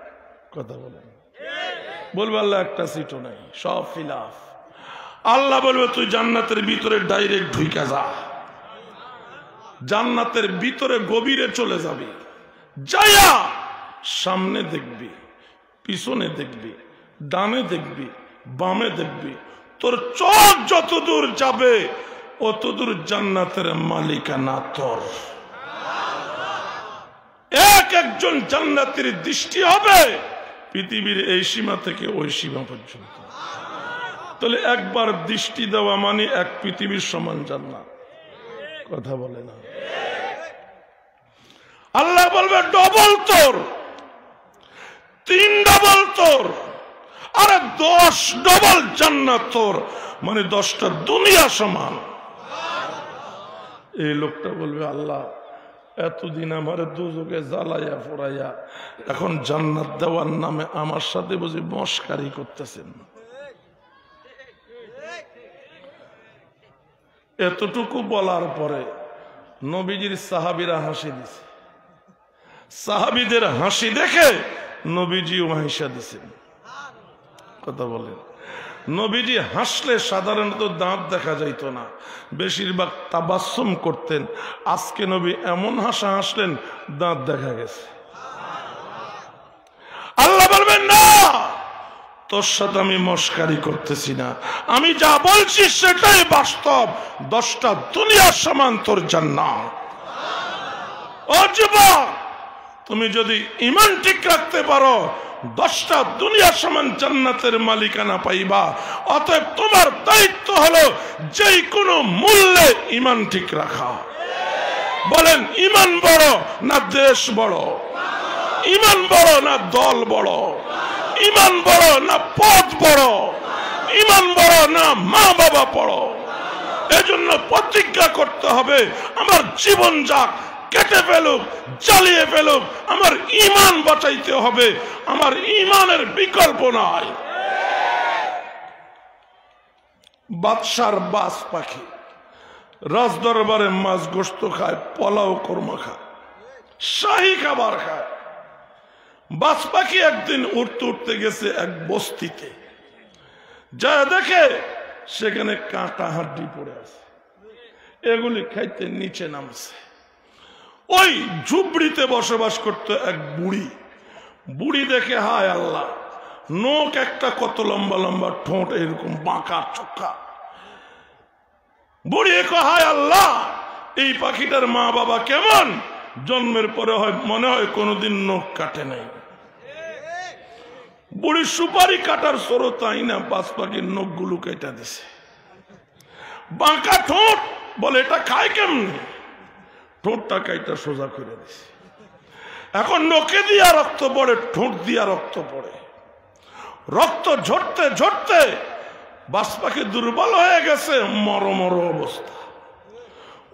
কথা বলেন, বলবে আল্লাহ একটা সিটও নাই, সব ফিলাফ। আল্লাহ বলবে তুই জান্নাতের ভিতরে ডাইরেক্ট ঢুইকা যা, জান্নাতের ভিতরে গভীরে চলে যাবি, যাইয়া সামনে দেখবি, পিছনে দেখবি, ডানে দেখবি, বামে দেখবি, তোর চোখ যত দূর যাবে অতদূর জান্নাতের মালিকানা তোর। এক একজন জান্নাতের দৃষ্টি হবে পৃথিবীর এই সীমা থেকে ওই সীমা পর্যন্ত। তাহলে একবার দৃষ্টি দেওয়া মানে এক পৃথিবীর সমান জান্নাত। কথা বলে না। আল্লাহ বলবে ডবল তোর, 3 ডবল তোর, আরে 10 ডবল জান্নাত তোর, মানে 10টা দুনিয়া সমান। এই লোকটা বলবে আল্লাহ এতদিন আমার দুজকে জ্বালাইয়া পোড়াইয়া এখন জান্নাত দেওয়ার নামে আমার সাথে বুঝি মস্কারি করতেছেন। এতটুকু বলার পরে নবীজির সাহাবীরা হাসি দিছে। সাহাবীদের হাসি দেখে নবীজিও হাসা দিছেন। কথা বলেন। নবীজি হাসলে সাধারণত দাঁত দেখা যাইত না, বেশিরভাগ তাবাসসুম করতেন। আজকে নবী এমন হাসা হাসলেন দাঁত দেখা গেছে। আল্লাহ বলবেন না, তোর সাথে আমি মস্কারি করতেছি না, আমি যা বলছি সেটাই বাস্তব। 10টা দুনিয়ার সমান তোর জান্নাত। ও যুবক, তুমি যদি ঈমান ঠিক রাখতে পারো 10টা দুনিয়া সমান জান্নাতের মালিকানা পাইবা। অতএব তোমার দায়িত্ব হলো যে কোনো মূল্যে ঈমান ঠিক রাখা। বলেন, ঈমান বড় না দেশ বড়? ঈমান বড় না দল বড়? ঈমান বড় না পদ বড়? ঈমান বড় না মা বাবা বড়? এজন্য প্রতিজ্ঞা করতে হবে, আমার জীবন যাক, কেটে ফেলুক, জ্বালিয়ে ফেলুক, আমার ঈমান বাঁচাইতে হবে। আমার ঈমানের বিকল্প নাই। বাদশার বাস পাখি রাজ দরবারে মাছ গোস্ত খায়, পোলাও কোরমা খায়, শাহী খাবার খায়। বাস পাখি একদিন উঠতে উঠতে গেছে এক বস্তিতে, যা দেখে সেখানে কাঁটা হাড্ডি পড়ে আছে, এগুলি খাইতে নিচে নামছে। ওই ঝুপড়িতে বসবাস করত এক বুড়ি। বুড়ি দেখে, হায় আল্লাহ, নখ একটা কত লম্বা লম্বা, ঠোঁট এরকম বাঁকা চোখা। বুড়ি হায় আল্লাহ, এই পাখিটার মা বাবা কেমন, জন্মের পরে হয় মনে হয় কোনোদিন নখ কাটে নাই। বুড়ি সুপারি কাটার স্রোত তাই না, বাস পাখির নখগুলো কেটে দিছে। বাঁকা ঠোঁট, বলে এটা খায় কেমনি, ঠোঁটটা কাইটা সোজা করে দিছে। এখন নখে দিয়া রক্ত পড়ে, ঠোঁট দিয়া রক্ত পড়ে। রক্ত ঝরতে ঝরতে বাস পাখি দুর্বল হয়ে গেছে, মরমর অবস্থা।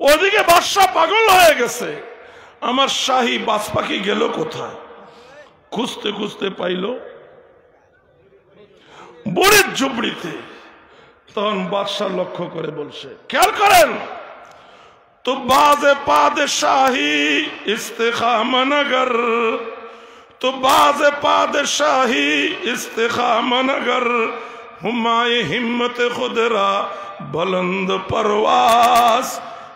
ওদিকে বাদশা পাগল হয়ে গেছে, আমার শাহী বাস পাখি গেল কোথায়? খুঁজতে খুঁজতে পাইল বুড়ির ঝুপড়িতে। তখন বাদশা লক্ষ্য করে বলছে, খেয়াল করেন তো, বাজে পাদশাহী ইস্তেখামনগর, তো বাজে পাদশাহী ইস্তেখামনগর, হুমায়ে হিম্মত খুদরা বুলন্দ পরওয়াজ,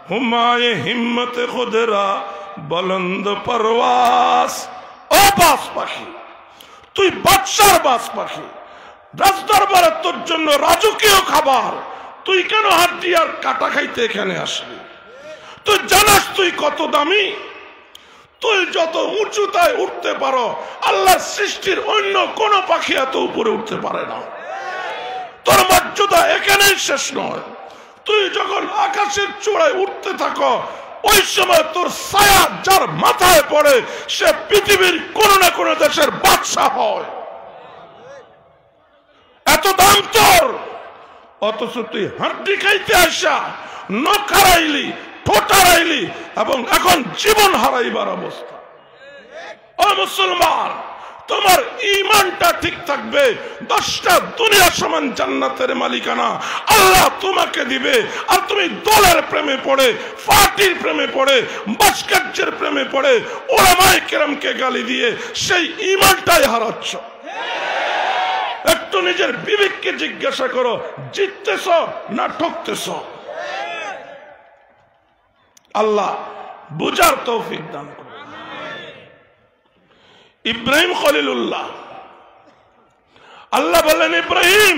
হুমায়ে হিম্মত খুদরা বুলন্দ পরওয়াজ। ও বাস পাখি, তুই বাদশার বাস পাখি, রাজদরবারে তোর জন্য রাজকীয় খাবার, তুই কেন হাড্ডি আর কাটা খাইতে এখানে আসবি? তুই জানাস তুই কত দামি? তুই যত উঁচুতায় উঠতে পারো, আল্লাহর সৃষ্টির অন্য কোন পাখি এত উপরে উঠতে পারে না। তোর মর্যাদা এখানেই শেষ নয়। তুই যখন আকাশের চূড়ায় উঠতে থাকো, ওই সময় তোর ছায়া যার মাথায় পড়ে, সে পৃথিবীর কোন না কোন দেশের বাদশা হয়। এত দাম তোর, অথচ তুই হাড্ডি খাইতে আসা নখ হারাইলি, ঠোঁট হারাইলি, এবং এখন জীবন হারাইবার অবস্থা। ও মুসলমান, তোমার ঈমানটা ঠিক থাকবে, 10টা দুনিয়া সমান জান্নাতের মালিকানা আল্লাহ তোমাকে দিবে। আর তুমি দলের প্রেমে পড়ে, পার্টির প্রেমে পড়ে, বাসকার্যের প্রেমে পড়ে, উলামায়ে কেরামকে গালি দিয়ে সেই ঈমানটাই হারাচ্ছ। একটু নিজের বিবেককে জিজ্ঞাসা করো, জিততেছ না ঠকতেছ? আল্লাহ বুঝার তৌফিক দান করুন। ইব্রাহিম খলিলুল্লাহ, আল্লাহ বলেন, ইব্রাহিম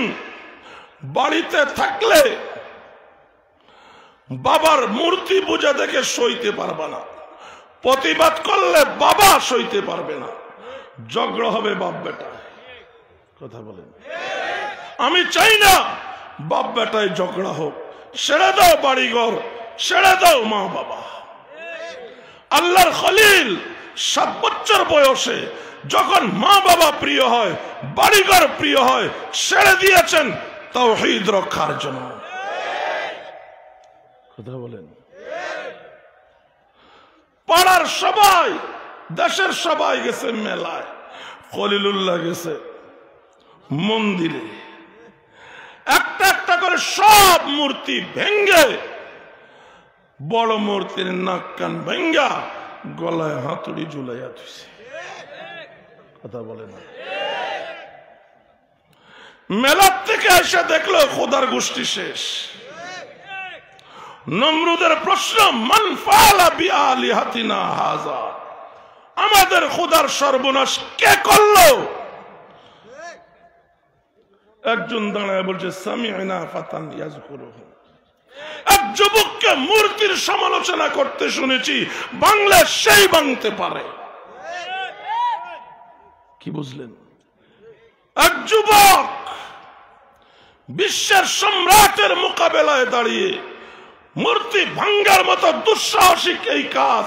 বাড়িতে থাকলে বাবার মূর্তি পূজা দেখে সইতে পারবে না, প্রতিবাদ করলে বাবা সইতে পারবে না, ঝগড়া হবে বাপ বেটা। কথা বলেন, আমি চাই না বাপ বেটায় ঝগড়া হোক। ছেড়ে দাও বাড়িঘর, ছেড়ে দাও মা বাবা। আল্লাহর খলিল 7 বছর বয়সে যখন মা বাবা প্রিয় হয়, বাড়িঘর প্রিয় হয়, ছেড়ে দিয়েছেন তাওহীদ রক্ষার জন্য। কথা বলেন, পাড়ার সবাই, দেশের সবাই গেছে মেলায়, খলিলুল্লাহ গেছে মন্দিরে। একটা একটা করে সব মূর্তি ভেঙ্গে, বড় মূর্তির নাক কান ভেঙ্গা গলায় হাতুড়ি ঝুলাইয়া দিছে। কথা বলে না। মেলার থেকে এসে দেখলো খোদার গোষ্ঠী শেষ। নমরুদের প্রশ্ন, মান ফাআলা বিআলিহাতিনা হাযা, আমাদের খোদার সর্বনাশ কে করলো? একজন দাঁড়ায় বলছে, সামি'না ফাতান ইয়াযকুরুহু, এক যুবককে মূর্তির সমালোচনা করতে শুনেছি, বাংলা সেই ভাঙতে পারে। কি বুঝলেন? এক যুবক বিশ্বের সম্রাটের মোকাবেলায় দাঁড়িয়ে মূর্তি ভাঙ্গার মতো দুঃসাহসিক এই কাজ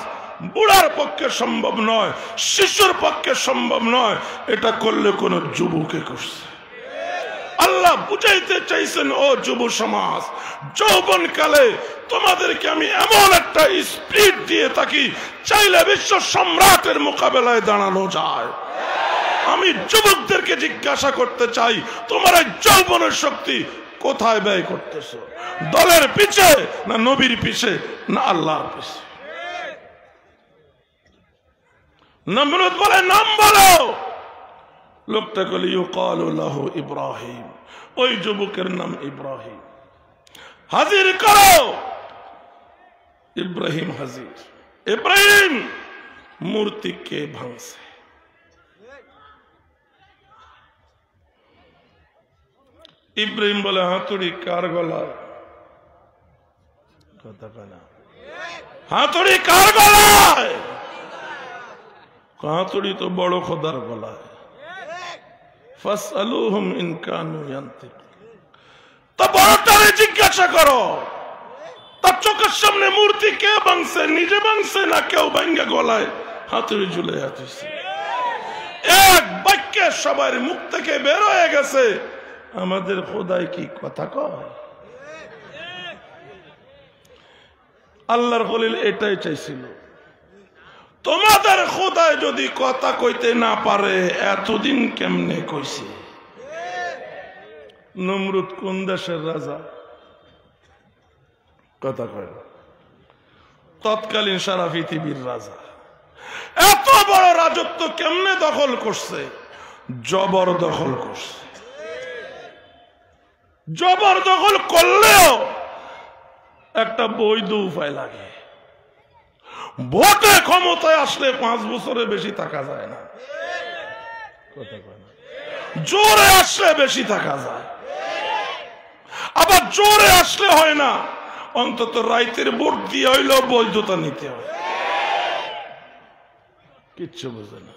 বুড়ার পক্ষে সম্ভব নয়, শিশুর পক্ষে সম্ভব নয়। এটা করলে কোন যুবকে করছে। আল্লাহ বুঝাইতে চাইছেন, ও যুব সমাজ, যৌবন কালে তোমাদেরকে আমি এমন একটা স্পিড দিয়ে থাকি, চাইলে বিশ্ব সম্রাটের মোকাবেলায় দাঁড়ানো যায়। আমি যুবকদেরকে জিজ্ঞাসা করতে চাই, তোমার এই যৌবনের শক্তি কোথায় ব্যয় করতেছ? দলের পিছে না নবীর পিছে না আল্লাহর পিছে? নমরুদ বলে, নাম বলো। লোকটা বলে, ইউকালু লাহু ইব্রাহিম। ওই যুবকের নাম ইব্রাহিম। হাজির করো। ইব্রাহিম হাজির। ইব্রাহিম মূর্তি কে ভাঙছে? ইব্রাহিম বলে, হাতুড়ি কার গলায়? কথা কয় না। হাতুড়ি কার গলায়? হাতুড়ি তো বড় খোদার গলায়। ফাসআলুহুম ইন কানু ইয়ানতিকুন। তো বড়টারে জিজ্ঞাসা করো, তার চোখের সামনে মূর্তি কে ভাঙছে? নিজে ভাঙছে না কেউ ভাঙ্গা গলায় হাতুড়ি ঝুলে আছে? এক বাক্যে সবার মুখ থেকে বের হয়ে গেছে, আমাদের খোদাই কি কথা কয়? আল্লাহর খলিল এটাই চাইছিল, তোমাদের খোদাই যদি কথা কইতে না পারে এতদিন কেমনে কইছে? নমরুদ কোন দেশের রাজা? কথা কয় না। তৎকালীন সারা পৃথিবীর রাজা। এত বড় রাজত্ব কেমনে দখল করছে? জবরদখল করছে। জবরদখল করলেও একটা বৈধ উপায় লাগে। ভোটে ক্ষমতায় আসলে 5 বছরের বেশি থাকা যায় না। জোরে আসলে বেশি থাকা যায়, আবার জোরে আসলে হয় না, অন্তত রাইতের ভোট দিয়ে হইলেও বৈধতা নিতে হয়। কিচ্ছু বুঝে না।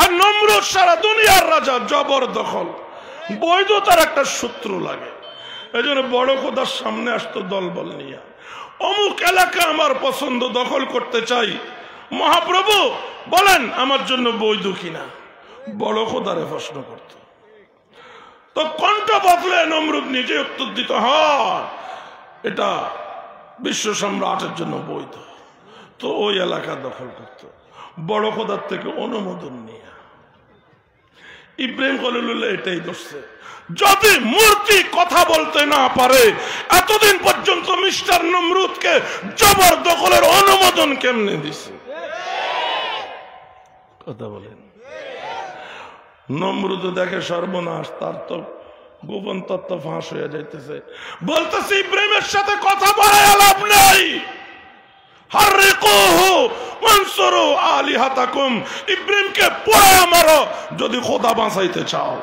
আর নমরুদ সারা দুনিয়ার রাজা, জবরদখল, বৈধতার একটা সূত্র লাগে। এই জন্য বড় খোদার সামনে আসতো দলবল নিয়ে, অমুক এলাকা আমার পছন্দ, দখল করতে চাই, মহাপ্রভু বলেন আমার জন্য বৈধ কিনা। বড় খোদারে প্রশ্ন করত। তো কণ্ঠ বদলে নমরুদ নিজে উত্তর দিত, হ্যাঁ এটা বিশ্ব সম্রাটের জন্য বৈধ। তো ওই এলাকা দখল করত বড় খোদার থেকে অনুমোদন নিয়ে। ইব্রাহিম খলিলুল্লাহ এটাই ধরছে, যদি মূর্তি কথা বলতে না পারে এতদিন পর্যন্ত মিস্টার নমরুদকে জবরদখলের অনুমোদন কেমনে দিছে? কথা বলেন। নমরুদ দেখে সর্বনাশ, তার তো গোপন তত্ত্ব ফাঁস হয়ে যাইতেছে। বলতেছে ইব্রাহিমের সাথে কথা বলে লাভ নাই। হাররিকুহু ওয়ানসুরু আলিহাতাকুম। ইব্রাহিমকে পোড়ায়া মারো যদি খোদা বাঁচাইতে চাও।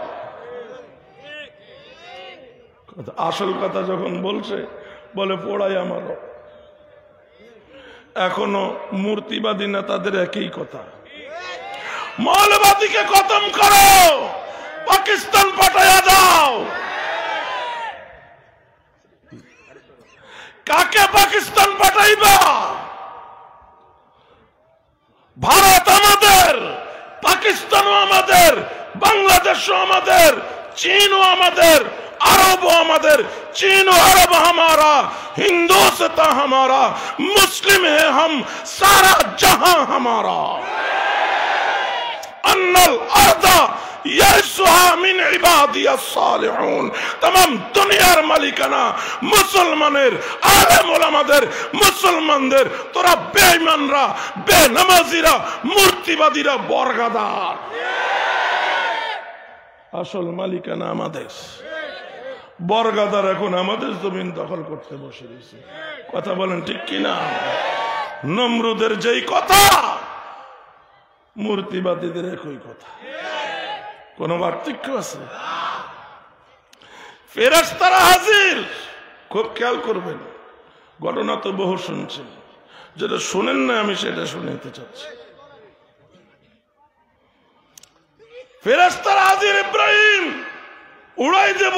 আসল কথা যখন বলছে, বলে পোড়ায়া মারো। এখনো মূর্তিবাদী নেতাদের একই কথা, মৌলবাদীকে খতম করো, পাকিস্তান পাঠায়া দাও। কাকে পাকিস্তান পাঠাইবা? ভারত আমাদের, পাকিস্তানও আমাদের, বাংলাদেশও আমাদের, চীনও আমাদের, अरब हमारे, चीन अरब हमारा, हिंदुस्तान हमारा, मुस्लिम है हम, सारा जहां हमारा। अन्नल अर्दा यस्हा मिन इबादियस सालिहून। तमाम दुनियार मालिकाना मुसलमानेर, आलेम उलामादेर, मुसलमानदेर, तोरा बेईमानरा, बेनमाजीरा, मूर्तिबादीरा बरगादार। আসল মালিকানা আমাদের। বর্গাদার এখন আমাদের জমিন দখল করতে বসে গেছে। কথা বলেন ঠিক কিনা? নমরুদের যেই কথা, মূর্তিবাদীদের একই কথা। কোন পার্থক্য আছে? ফেরেশতারা হাজির। খুব খেয়াল করবেন, ঘটনা তো বহু শুনছেন, যেটা শুনেন না আমি সেটা শুনাইতে চাচ্ছি। ফেরেশতারা হাজির ইব্রাহিম উড়াই দেব,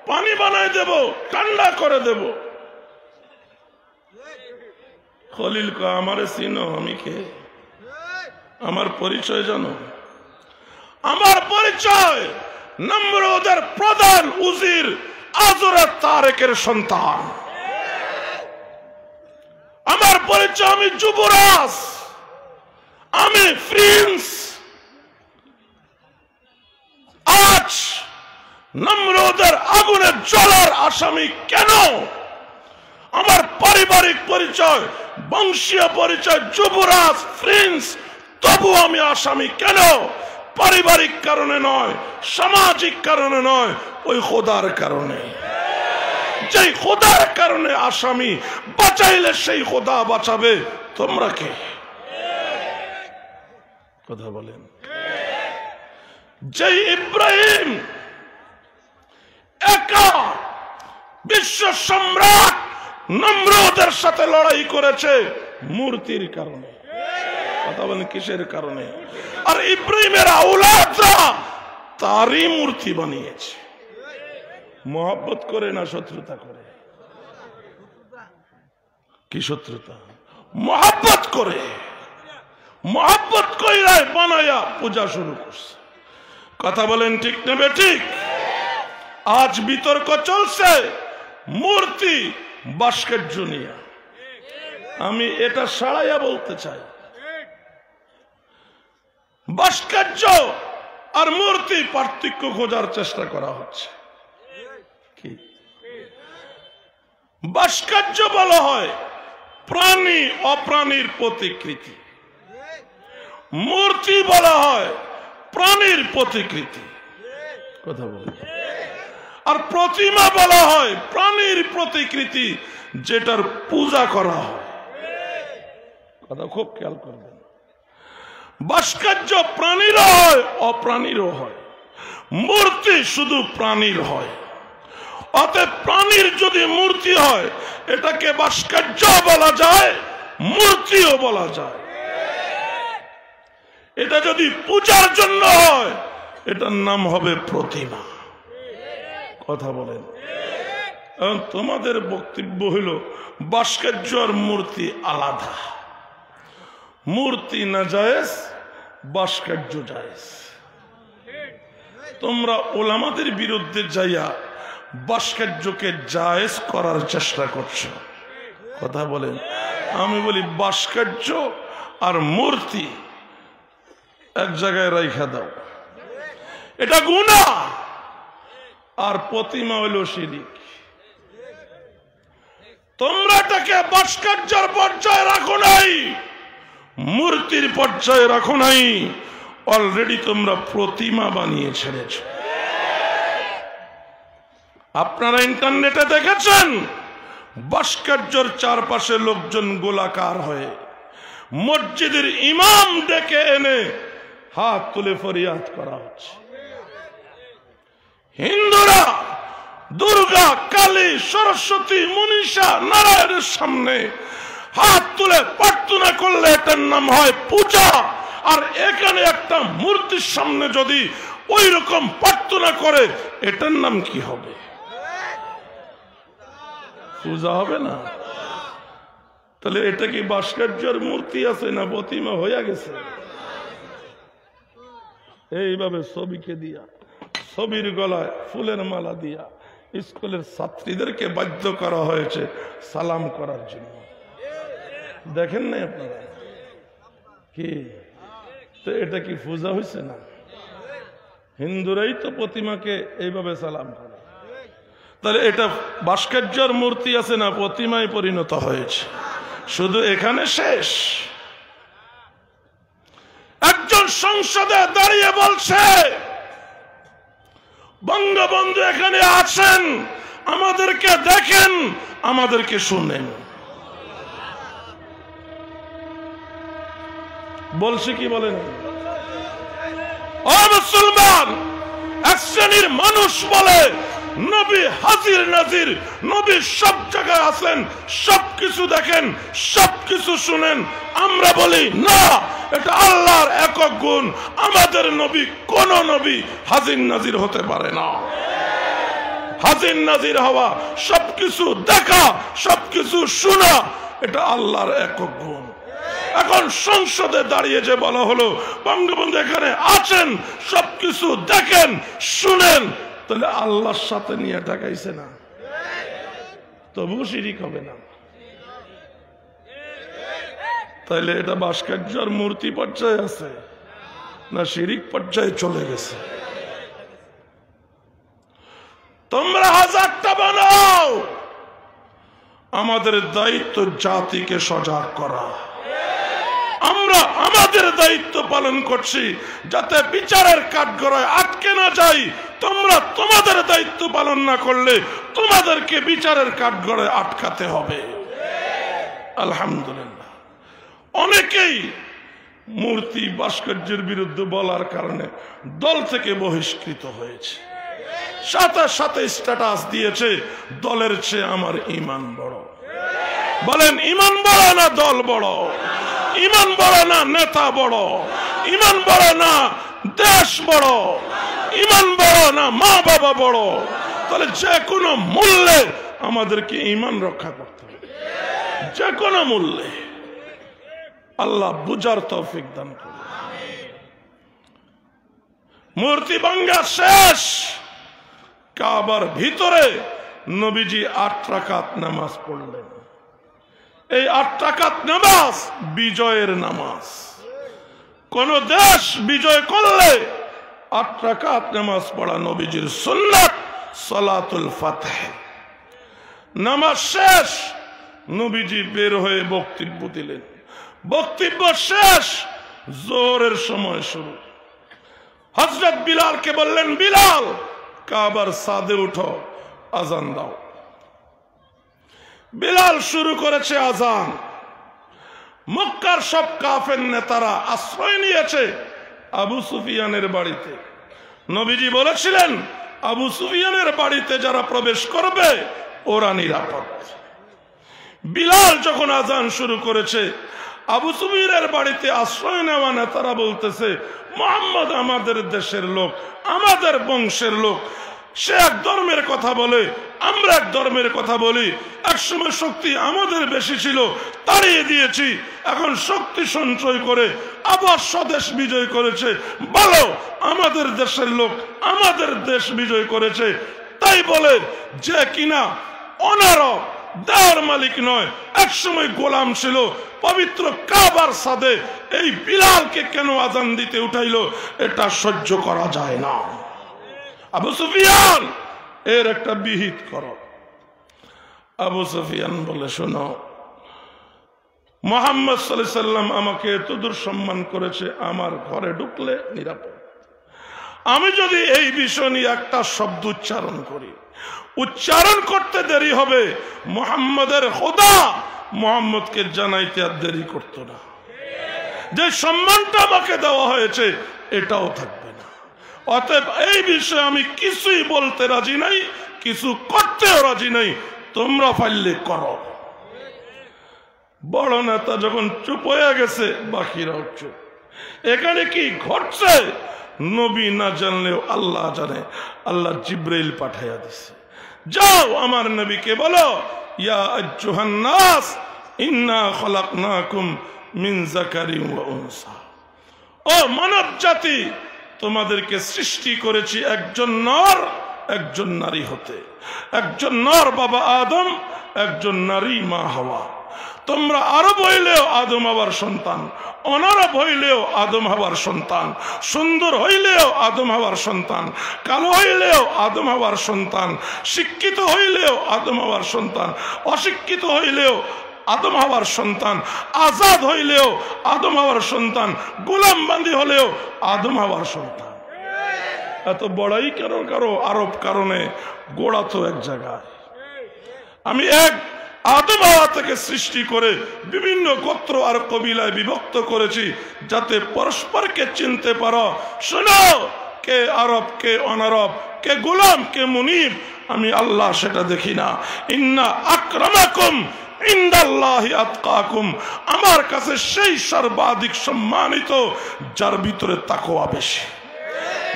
পানি বানাই দেব, ঠান্ডা করে দেব। খলিল কা আমারে চিনো, আমি কে? আমার পরিচয় জানো? আমার পরিচয় নমরুদের প্রধান উজির আজরা তারেকের সন্তান। আমার পরিচয় আমি যুবরাজ, আমি প্রিন্স। আজ নমরুদের আগুনে জ্বলার আসামি কেন? আমার পারিবারিক পরিচয়, বংশীয় পরিচয় যুবরাজ, প্রিন্স, তবু আমি আসামি কেন? পারিবারিক কারণে নয়, সামাজিক কারণে নয়, ওই খোদার কারণে। যেই খোদার কারণে আসামি, বাঁচাইলে সেই খোদা বাঁচাবে। তোমরা কে? কথা বলেন। যেই ইব্রাহিম একা বিশ্ব সম্রাট নমরুদের সাথে লড়াই করেছে মূর্তির কারণে। কথা বলেন কিসের কারণে? আর ইব্রাহিমের আওলাদরা তারই মূর্তি বানিয়েছে। মহব্বত করে না শত্রুতা করে? কি শত্রুতা? মহব্বত করে। মহব্বত কইরাই বানায়া পূজা শুরু করছে। কথা বলেন ঠিক নেবে ঠিক? আজ বিতর্ক চলছে মূর্তি ভাস্কর্য নিয়ে। আমি এটা সারাইয়া বলতে চাই, ভাস্কর্য আর মূর্তি পার্থক্য খোঁজার চেষ্টা করা হচ্ছে। কি ভাস্কর্য বলা হয় প্রাণী অপ্রাণীর প্রতিকৃতি, মূর্তি বলা হয় প্রাণীর প্রতিকৃতি। কথা বলে। আর প্রতিমা বলা হয় প্রাণীর প্রতিকৃতি, যেটার পূজা করা হয়। কথা খুব খেয়াল করবেন। ভাস্কর্য প্রাণীরও হয়, অপ্রাণীরও হয়। মূর্তি শুধু প্রাণীর হয়। অতএব প্রাণীর যদি মূর্তি হয়, এটাকে ভাস্কর্য বলা যায়, মূর্তিও বলা যায়। এটা যদি পূজার জন্য হয়, এটার নাম হবে প্রতিমা। কথা বলেন। তোমাদের বক্তব্য হইল ভাস্কর্য আর মূর্তি আলাদা। মূর্তি না জায়েজ, ভাস্কর্য জায়েজ। তোমরা ওলামাদের বিরুদ্ধে যাইয়া ভাস্কর্যকে জায়েজ করার চেষ্টা করছো। কথা বলেন। আমি বলি ভাস্কর্য আর মূর্তি এক জায়গায় রাইখা দাও, এটা গুনাহ। আর প্রতিমা হইল শিরক। তোমরা এটাকে ভাস্কর্যের পর্যায়ে রাখো নাই, মূর্তির পর্যায়ে রাখো নাই, অলরেডি তোমরা প্রতিমা বানিয়ে ছেড়েছ। আপনারা ইন্টারনেটে দেখেছেন ভাস্কর্যের চারপাশে লোকজন গোলাকার হয়ে মসজিদের ইমাম ডেকে এনে হাত তুলে ফরিয়াদ করা হচ্ছে। হিন্দুরা দুর্গা, কালী, সরস্বতী, মনীষা, নারায়ণের সামনে হাত তুলে প্রার্থনা করলে এটার নাম হয় পূজা। আর এখানে একটা মূর্তির সামনে যদি ওই রকম প্রার্থনা করে, এটার নাম কি হবে? পূজা হবে না? তাহলে এটা কি ভাস্কর্যের মূর্তি আছে না প্রতিমা হয়ে গেছে? এইভাবে ছবিকে দিয়া, ছবির গলায় ফুলের মালা দিয়া স্কুলের ছাত্রীদেরকে বাধ্য করা হয়েছে সালাম করার জন্য। দেখেন নাই আপনারা? কি তো এটা কি পূজা হয়েছে না? হিন্দুরাই তো প্রতিমাকে এইভাবে সালাম করে। তাহলে এটা ভাস্কর্যের মূর্তি আছে না প্রতিমায় পরিণত হয়েছে। শুধু এখানে শেষ। একজন সংসদে দাঁড়িয়ে বলছে বঙ্গবন্ধু এখানে আছেন, আমাদেরকে দেখেন, আমাদেরকে শুনেন। বলছে কি বলেন? ও মুসলমান, এক শ্রেণীর মানুষ বলে নবী হাজির নাজির, নবী সব জায়গায় আছেন, সবকিছু দেখেন, সবকিছু শুনেন। আমরা বলি না, এটা আল্লাহর একক গুণ। আমাদের নবী, কোন নবী হাজির নাজির হতে পারে না। হাজির নাজির হওয়া, সবকিছু দেখা, সবকিছু শোনা, এটা আল্লাহর একক গুণ। এখন সংসদে দাঁড়িয়ে যে বলা হলো বঙ্গবন্ধু এখানে আছেন, সবকিছু দেখেন শুনেন, তাহলে আল্লাহর সাথে নিয়ে দেখাইছে না, তবু শিরিক হবে না। তাইলে এটা ভাস্কর্যের মূর্তি পর্যায়ে আছে না শিরিক পর্যায়ে চলে গেছে? তোমরা হাজারটা বানাও, আমাদের দায়িত্ব জাতিকে সজাগ করা। আমরা আমাদের দায়িত্ব পালন করছি যাতে বিচারের কাঠগড়ায় আটকে না যাই। তোমরা তোমাদের দায়িত্ব পালন না করলে তোমাদেরকে বিচারের কাঠগড়ায় আটকাতে হবে। আলহামদুলিল্লাহ, অনেকেই মূর্তি ভাস্কর্যের বিরুদ্ধে বলার কারণে দল থেকে বহিষ্কৃত হয়েছে, সাথে সাথে স্ট্যাটাস দিয়েছে দলের চেয়ে আমার ঈমান বড়। বলেন, ঈমান বড় না দল বড়? ঈমান বড় না নেতা বড়? ঈমান বড় না দেশ বড়? ঈমান বড় না মা বাবা বড়? তাহলে যে কোনো মূল্যে আমাদেরকে ঈমান রক্ষা করতে হবে, যে কোনো মূল্যে। আল্লাহ বুঝার তৌফিক দান করুন। মূর্তি ভাঙ্গা শেষ, কাবার ভিতরে নবীজি 8 রাকাত নামাজ পড়লেন। এই 8 রাকাত নামাজ বিজয়ের নামাজ। কোন দেশ বিজয় করলে 8 রাকাত নামাজ পড়া নবীজির সুন্নাত, সালাতুল ফাতহ। নামাজ শেষ, নবীজি বের হয়ে বক্তব্য দিলেন। বক্তব্য শেষ, জোহরের সময় শুরু। হযরত বিলালকে বললেন, বিলাল কাবার ছাদে উঠো, আজান দাও। বিলাল শুরু করেছে আজান। মক্কার সব কাফের নেতারা আশ্রয় নিয়েছে আবু সুফিয়ানের বাড়িতে। নবীজি বলেছিলেন, আবু সুফিয়ানের বাড়িতে যারা প্রবেশ করবে ওরা নিরাপদ। বিলাল যখন আজান শুরু করেছে, আবু সুফিয়ানের বাড়িতে আশ্রয় নেওয়া নেতারা বলতেছে, মুহাম্মদ আমাদের দেশের লোক, আমাদের বংশের লোক। সে এক ধর্মের কথা বলে, আমরা এক ধর্মের কথা বলি। একসময় শক্তি আমাদের বেশি ছিল, তাড়িয়ে দিয়েছি। এখন শক্তি সঞ্চয় করে আবার স্বদেশ বিজয় করেছে। বলো, আমাদের দেশের লোক আমাদের দেশ বিজয় করেছে। তাই বলে যে কিনা অনারব, দেওয়ার মালিক নয়, একসময় গোলাম ছিল, পবিত্র কাবার ছাদে এই বিলালকে কেন আজান দিতে উঠাইলো? এটা সহ্য করা যায় না। আবু সুফিয়ান, এর একটা বিহিত করো। আবু সুফিয়ান বলে, শোনো, মুহাম্মদ সাল্লাল্লাহু আলাইহি সাল্লাম আমাকে এতদূর সম্মান করেছে, আমার ঘরে ঢুকলে নিরাপদ। আমি যদি এই বিষয় নিয়ে একটা শব্দ উচ্চারণ করি, উচ্চারণ করতে দেরি হবে, মুহাম্মদের খোদা মুহাম্মদকে জানাইতে আর দেরি করতো না। যে সম্মানটা আমাকে দেওয়া হয়েছে এটাও থাকবে না। অতএব এই বিষয়ে আমি কিছুই বলতে রাজি নাই, কিছু করতেও রাজি নাই। তোমরা পারলে করো। বড় নেতা যখন চুপ হয়ে গেছে, বাকিরাও চুপ। এখানে কি ঘটছে নবী না জানলেও আল্লাহ জানে। আল্লাহ জিব্রাইল পাঠাইয়া দিছে, যাও আমার নবীকে বলো, ইয়া আইয়ুহান নাস ইন্না খলাকনাকুম মিন যাকারিন ওয়া উনসা। ও মানব জাতি, তোমাদেরকে সৃষ্টি করেছি একজন নর একজন নারী হতে। একজন নর বাবা আদম, একজন নারী মা হাওয়া। তোমরা আরব হইলেও আদম হওয়ার সন্তান, অনারব হইলেও আদম হওয়ার সন্তান, সুন্দর হইলেও আদম হওয়ার সন্তান, কালো হইলেও আদম হওয়ার সন্তান, শিক্ষিত হইলেও আদম হওয়ার সন্তান, অশিক্ষিত হইলেও আদম হওয়ার সন্তান, আজাদ হইলেও আদম হওয়ার সন্তান, গোলামবান্দি হলেও আদম হওয়ার সন্তান। এত বড়াই কেন কারো আরব কারণে? গোড়া তো এক জায়গায়। আমি এক আদম হাওয়া থেকে সৃষ্টি করে বিভিন্ন গোত্র আর কবিলায় বিভক্ত করেছি, যাতে পরস্পরকে চিনতে পারো। শোনো, কে আরব কে অনারব, কে গোলাম কে মুনিব। আমি আল্লাহ সেটা দেখি না। ইন্না আকরামাকুম ইনদাল্লাহি আতকাকুম, আমার কাছে সেই সর্বাধিক সম্মানিত যার ভিতরে তাকওয়া বেশি।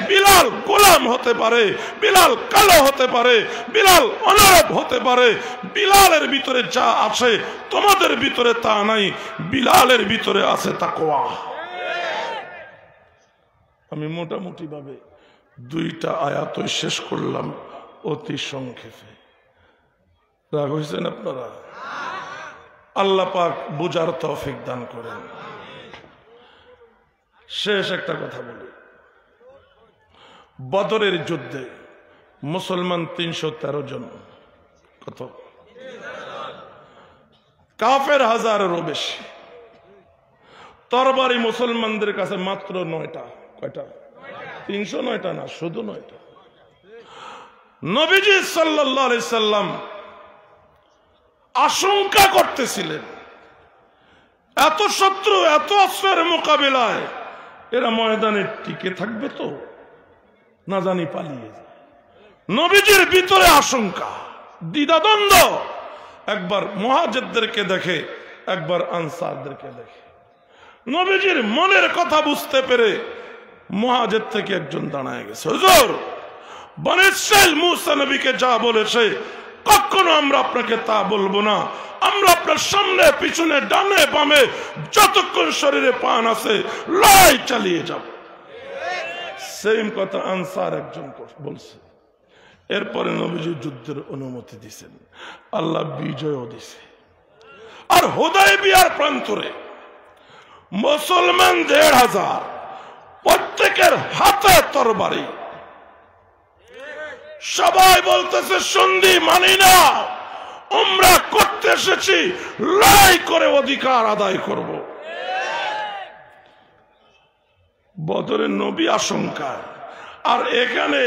বিলাল গোলাম হতে পারে, বিলাল কালো হতে পারে, বিলাল অনারব হতে পারে, বিলালের ভিতরে যা আছে তোমাদের ভিতরে তা নাই, বিলালের ভিতরে আছে তাকওয়া। আমি মোটামুটি ভাবে 2টা আয়াত শেষ করলাম অতি সংক্ষেপে। রাগ হয়েছেন আপনারা? আল্লাহ পাক বুঝার তৌফিক দান করেন। শেষ একটা কথা বলি, বদরের যুদ্ধে মুসলমান 313 জন, কত? কাফের 1000-এরও বেশি। তরবারি মুসলমানদের কাছে মাত্র 9টা। কয়টা? 309টা না, শুধু 9টা। নবীজি সাল্লাল্লাহু আলাইহি সাল্লাম আশঙ্কা করতেছিলেন এত শত্রু, এত অস্ত্রের মোকাবিলায় এরা ময়দানে টিকে থাকবে তো না জানি পালিয়ে যায়। নবীজির ভিতরে আশঙ্কা, দ্বিধাদ্বন্দ্ব। একবার মুহাজিরদেরকে দেখে, একবার আনসারদেরকে দেখে। নবীজির মনের কথা বুঝতে পেরে মুহাজির থেকে একজন দাঁড়ায় গেছে, হুজুর বনী ইসরাইল মুসা নবীকে যা বলেছে কখনো আমরা আপনাকে তা বলবো না। আমরা আপনার সামনে পিছনে ডানে বামে যতক্ষণ শরীরে প্রাণ আছে লড়াই চালিয়ে যাব। সেম কথা আনসার একজন বলছে। এরপরে নবীজি যুদ্ধের অনুমতি দিয়েছেন, আল্লাহ বিজয়ও দিছে। আর হুদায়বিয়ার প্রান্তরে মুসলমান 1500, প্রত্যেকের হাতে তরবারি। সবাই বলতেছে সন্ধি মানি না, আমরা করতে এসেছি, লড়াই করে অধিকার আদায় করব। বদরের নবী আশঙ্কায়, আর এখানে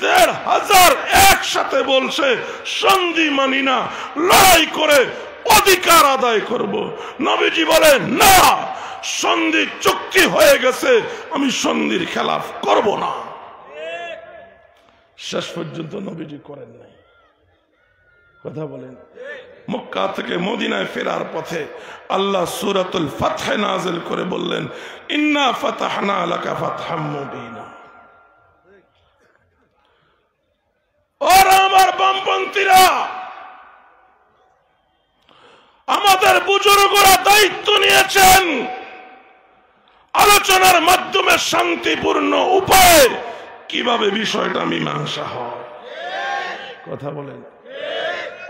1500 একসাথে বলছে সন্ধি মানি না, লড়াই করে অধিকার আদায় করব। নবীজি বলেন না, সন্ধি চুক্তি হয়ে গেছে, আমি সন্ধির খেলাফ করব না। শেষ পর্যন্ত নবীজি করেন নাই। কথা বলেন। মক্কা থেকে মদিনায় ফেরার পথে আল্লাহ সূরাতুল ফাতহ নাযিল করে বললেন, ইন্না ফাতাহনা লাকা ফাতহাম মুবিনা। ওরা আমার বামপন্থীরা, আমাদের বুজুর্গরা দায়িত্ব নিয়েছেন আলোচনার মাধ্যমে শান্তিপূর্ণ উপায়ে কিভাবে বিষয়টা মীমাংসা হয়। কথা বলেন।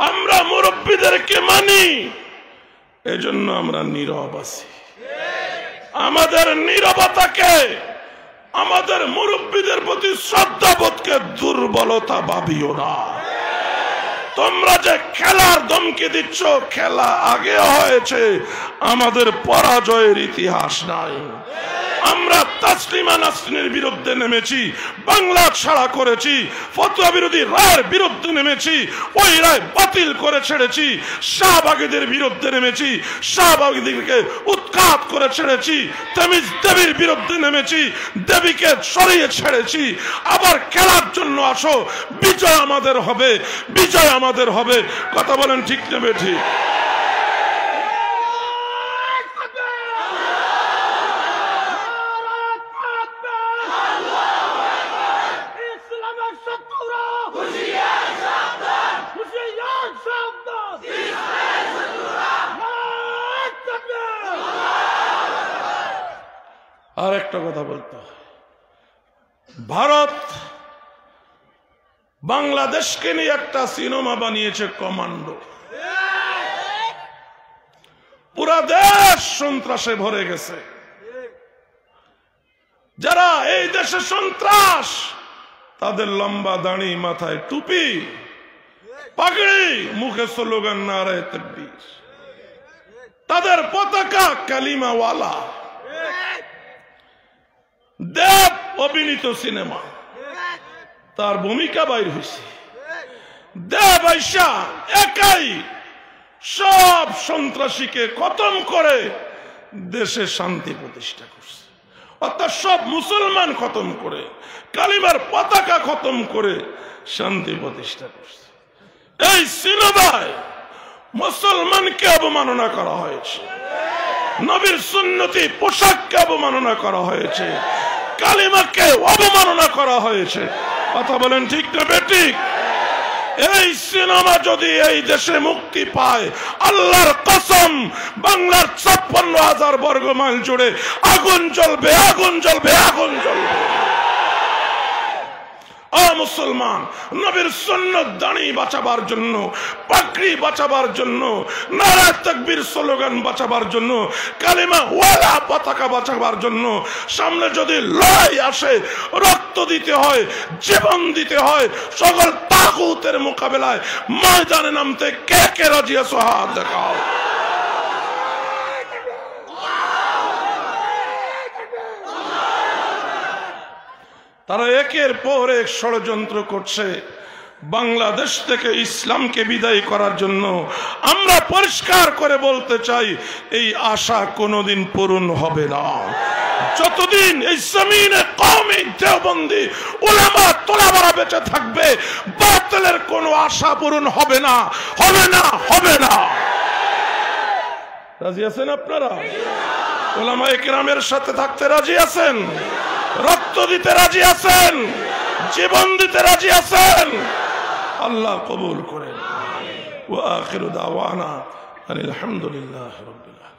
আমরা মুরব্বীদেরকে মানি, এজন্য আমরা নীরব আছি। আমাদের নীরবতাকে, আমাদের মুরব্বীদের প্রতি শ্রদ্ধাবোধকে দুর্বলতা ভাবিও না। তোমরা যে খেলার ধমকি দিচ্ছ, খেলা আগে হয়েছে, আমাদের পরাজয়ের ইতিহাস নাই। আমরা তাসলিমা নাসরিনের বিরুদ্ধে নেমেছি, বাংলা ছাড়া করেছি, ফতোয়া বিরোধী রায়ের বিরুদ্ধে নেমেছি, ওই রায় বাতিল করে ছেড়েছি। শাহবাগীদের বিরুদ্ধে নেমেছি, শাহবাগীদেরকে উৎখাত করে ছেড়েছি। তামিজ দেবীর বিরুদ্ধে নেমেছি, দেবীকে সরিয়ে ছেড়েছি। আবার খেলার জন্য আসো, বিজয় আমাদের হবে, বিজয় আমাদের হবে। কথা বলেন ঠিক নেবে ঠিক? আর একটা কথা বলতে, ভারত বাংলাদেশকে নিয়ে একটা সিনেমা বানিয়েছে, কমান্ডো। পুরা দেশ সন্ত্রাসে ভরে গেছে। যারা এই দেশে সন্ত্রাস, তাদের লম্বা দাড়ি, মাথায় টুপি, পাগড়ি, মুখে স্লোগান নারায়ে তাকবীর, তাদের পতাকা কালিমাওয়ালা। দেব অভিনীত সিনেমা, তার ভূমিকা বাইর হয়েছে। দেব আইসা একাই সব সন্ত্রাসীকে খতম করে দেশে শান্তি প্রতিষ্ঠা করছে। অর্থাৎ সব মুসলমান খতম করে, কালিমার পতাকা খতম করে শান্তি প্রতিষ্ঠা করছে। এই সিনেমায় মুসলমানকে অবমাননা করা হয়েছে, নবীর সুন্নতি পোশাককে অবমাননা করা হয়েছে, কালিমাকে অবমাননা করা হয়েছে। কথা বলেন ঠিক না বেঠিক? এই সিনেমা যদি এই দেশে মুক্তি পায়, আল্লাহর কসম বাংলার 56,000 বর্গ মাইল জুড়ে আগুন জ্বলবে, আগুন জ্বলবে, আগুন জ্বলবে। মুসলমান, নবীর সুন্নত দাঁড়ি বাঁচাবার জন্য, পাগড়ি বাঁচাবার জন্য, নারা তাকবীর স্লোগান বাঁচাবার জন্য, কালিমা ওয়ালা পতাকা বাঁচাবার জন্য সামনে যদি লড়াই আসে, রক্ত দিতে হয়, জীবন দিতে হয়, সকল তাগুতের মোকাবেলায় ময়দানে নামতে কে কে রাজি আছো? হাত দেখাও। তারা একের পর এক ষড়যন্ত্র করছে বাংলাদেশ থেকে ইসলামকে বিদায় করার জন্য। আমরা পরিষ্কার করে বলতে চাই, এই আশা কোনোদিন পূরণ হবে না। যতদিন এই জমিনে কওমি দেওবন্দি উলামা তোলাবারা বেঁচে থাকবে, বাতিলের কোনো আশা পূরণ হবে না, হবে না, হবে না। রাজি আছেন আপনারা? উলামায়ে কেরামের সাথে থাকতে রাজি আছেন? রক্ত দিতে রাজি আছেন? জীবন দিতে রাজি আছেন? আল্লাহ কবুল করেন। ওয়া আখিরু দাওয়ানা আলহামদুলিল্লাহি রাব্বিল আলামিন।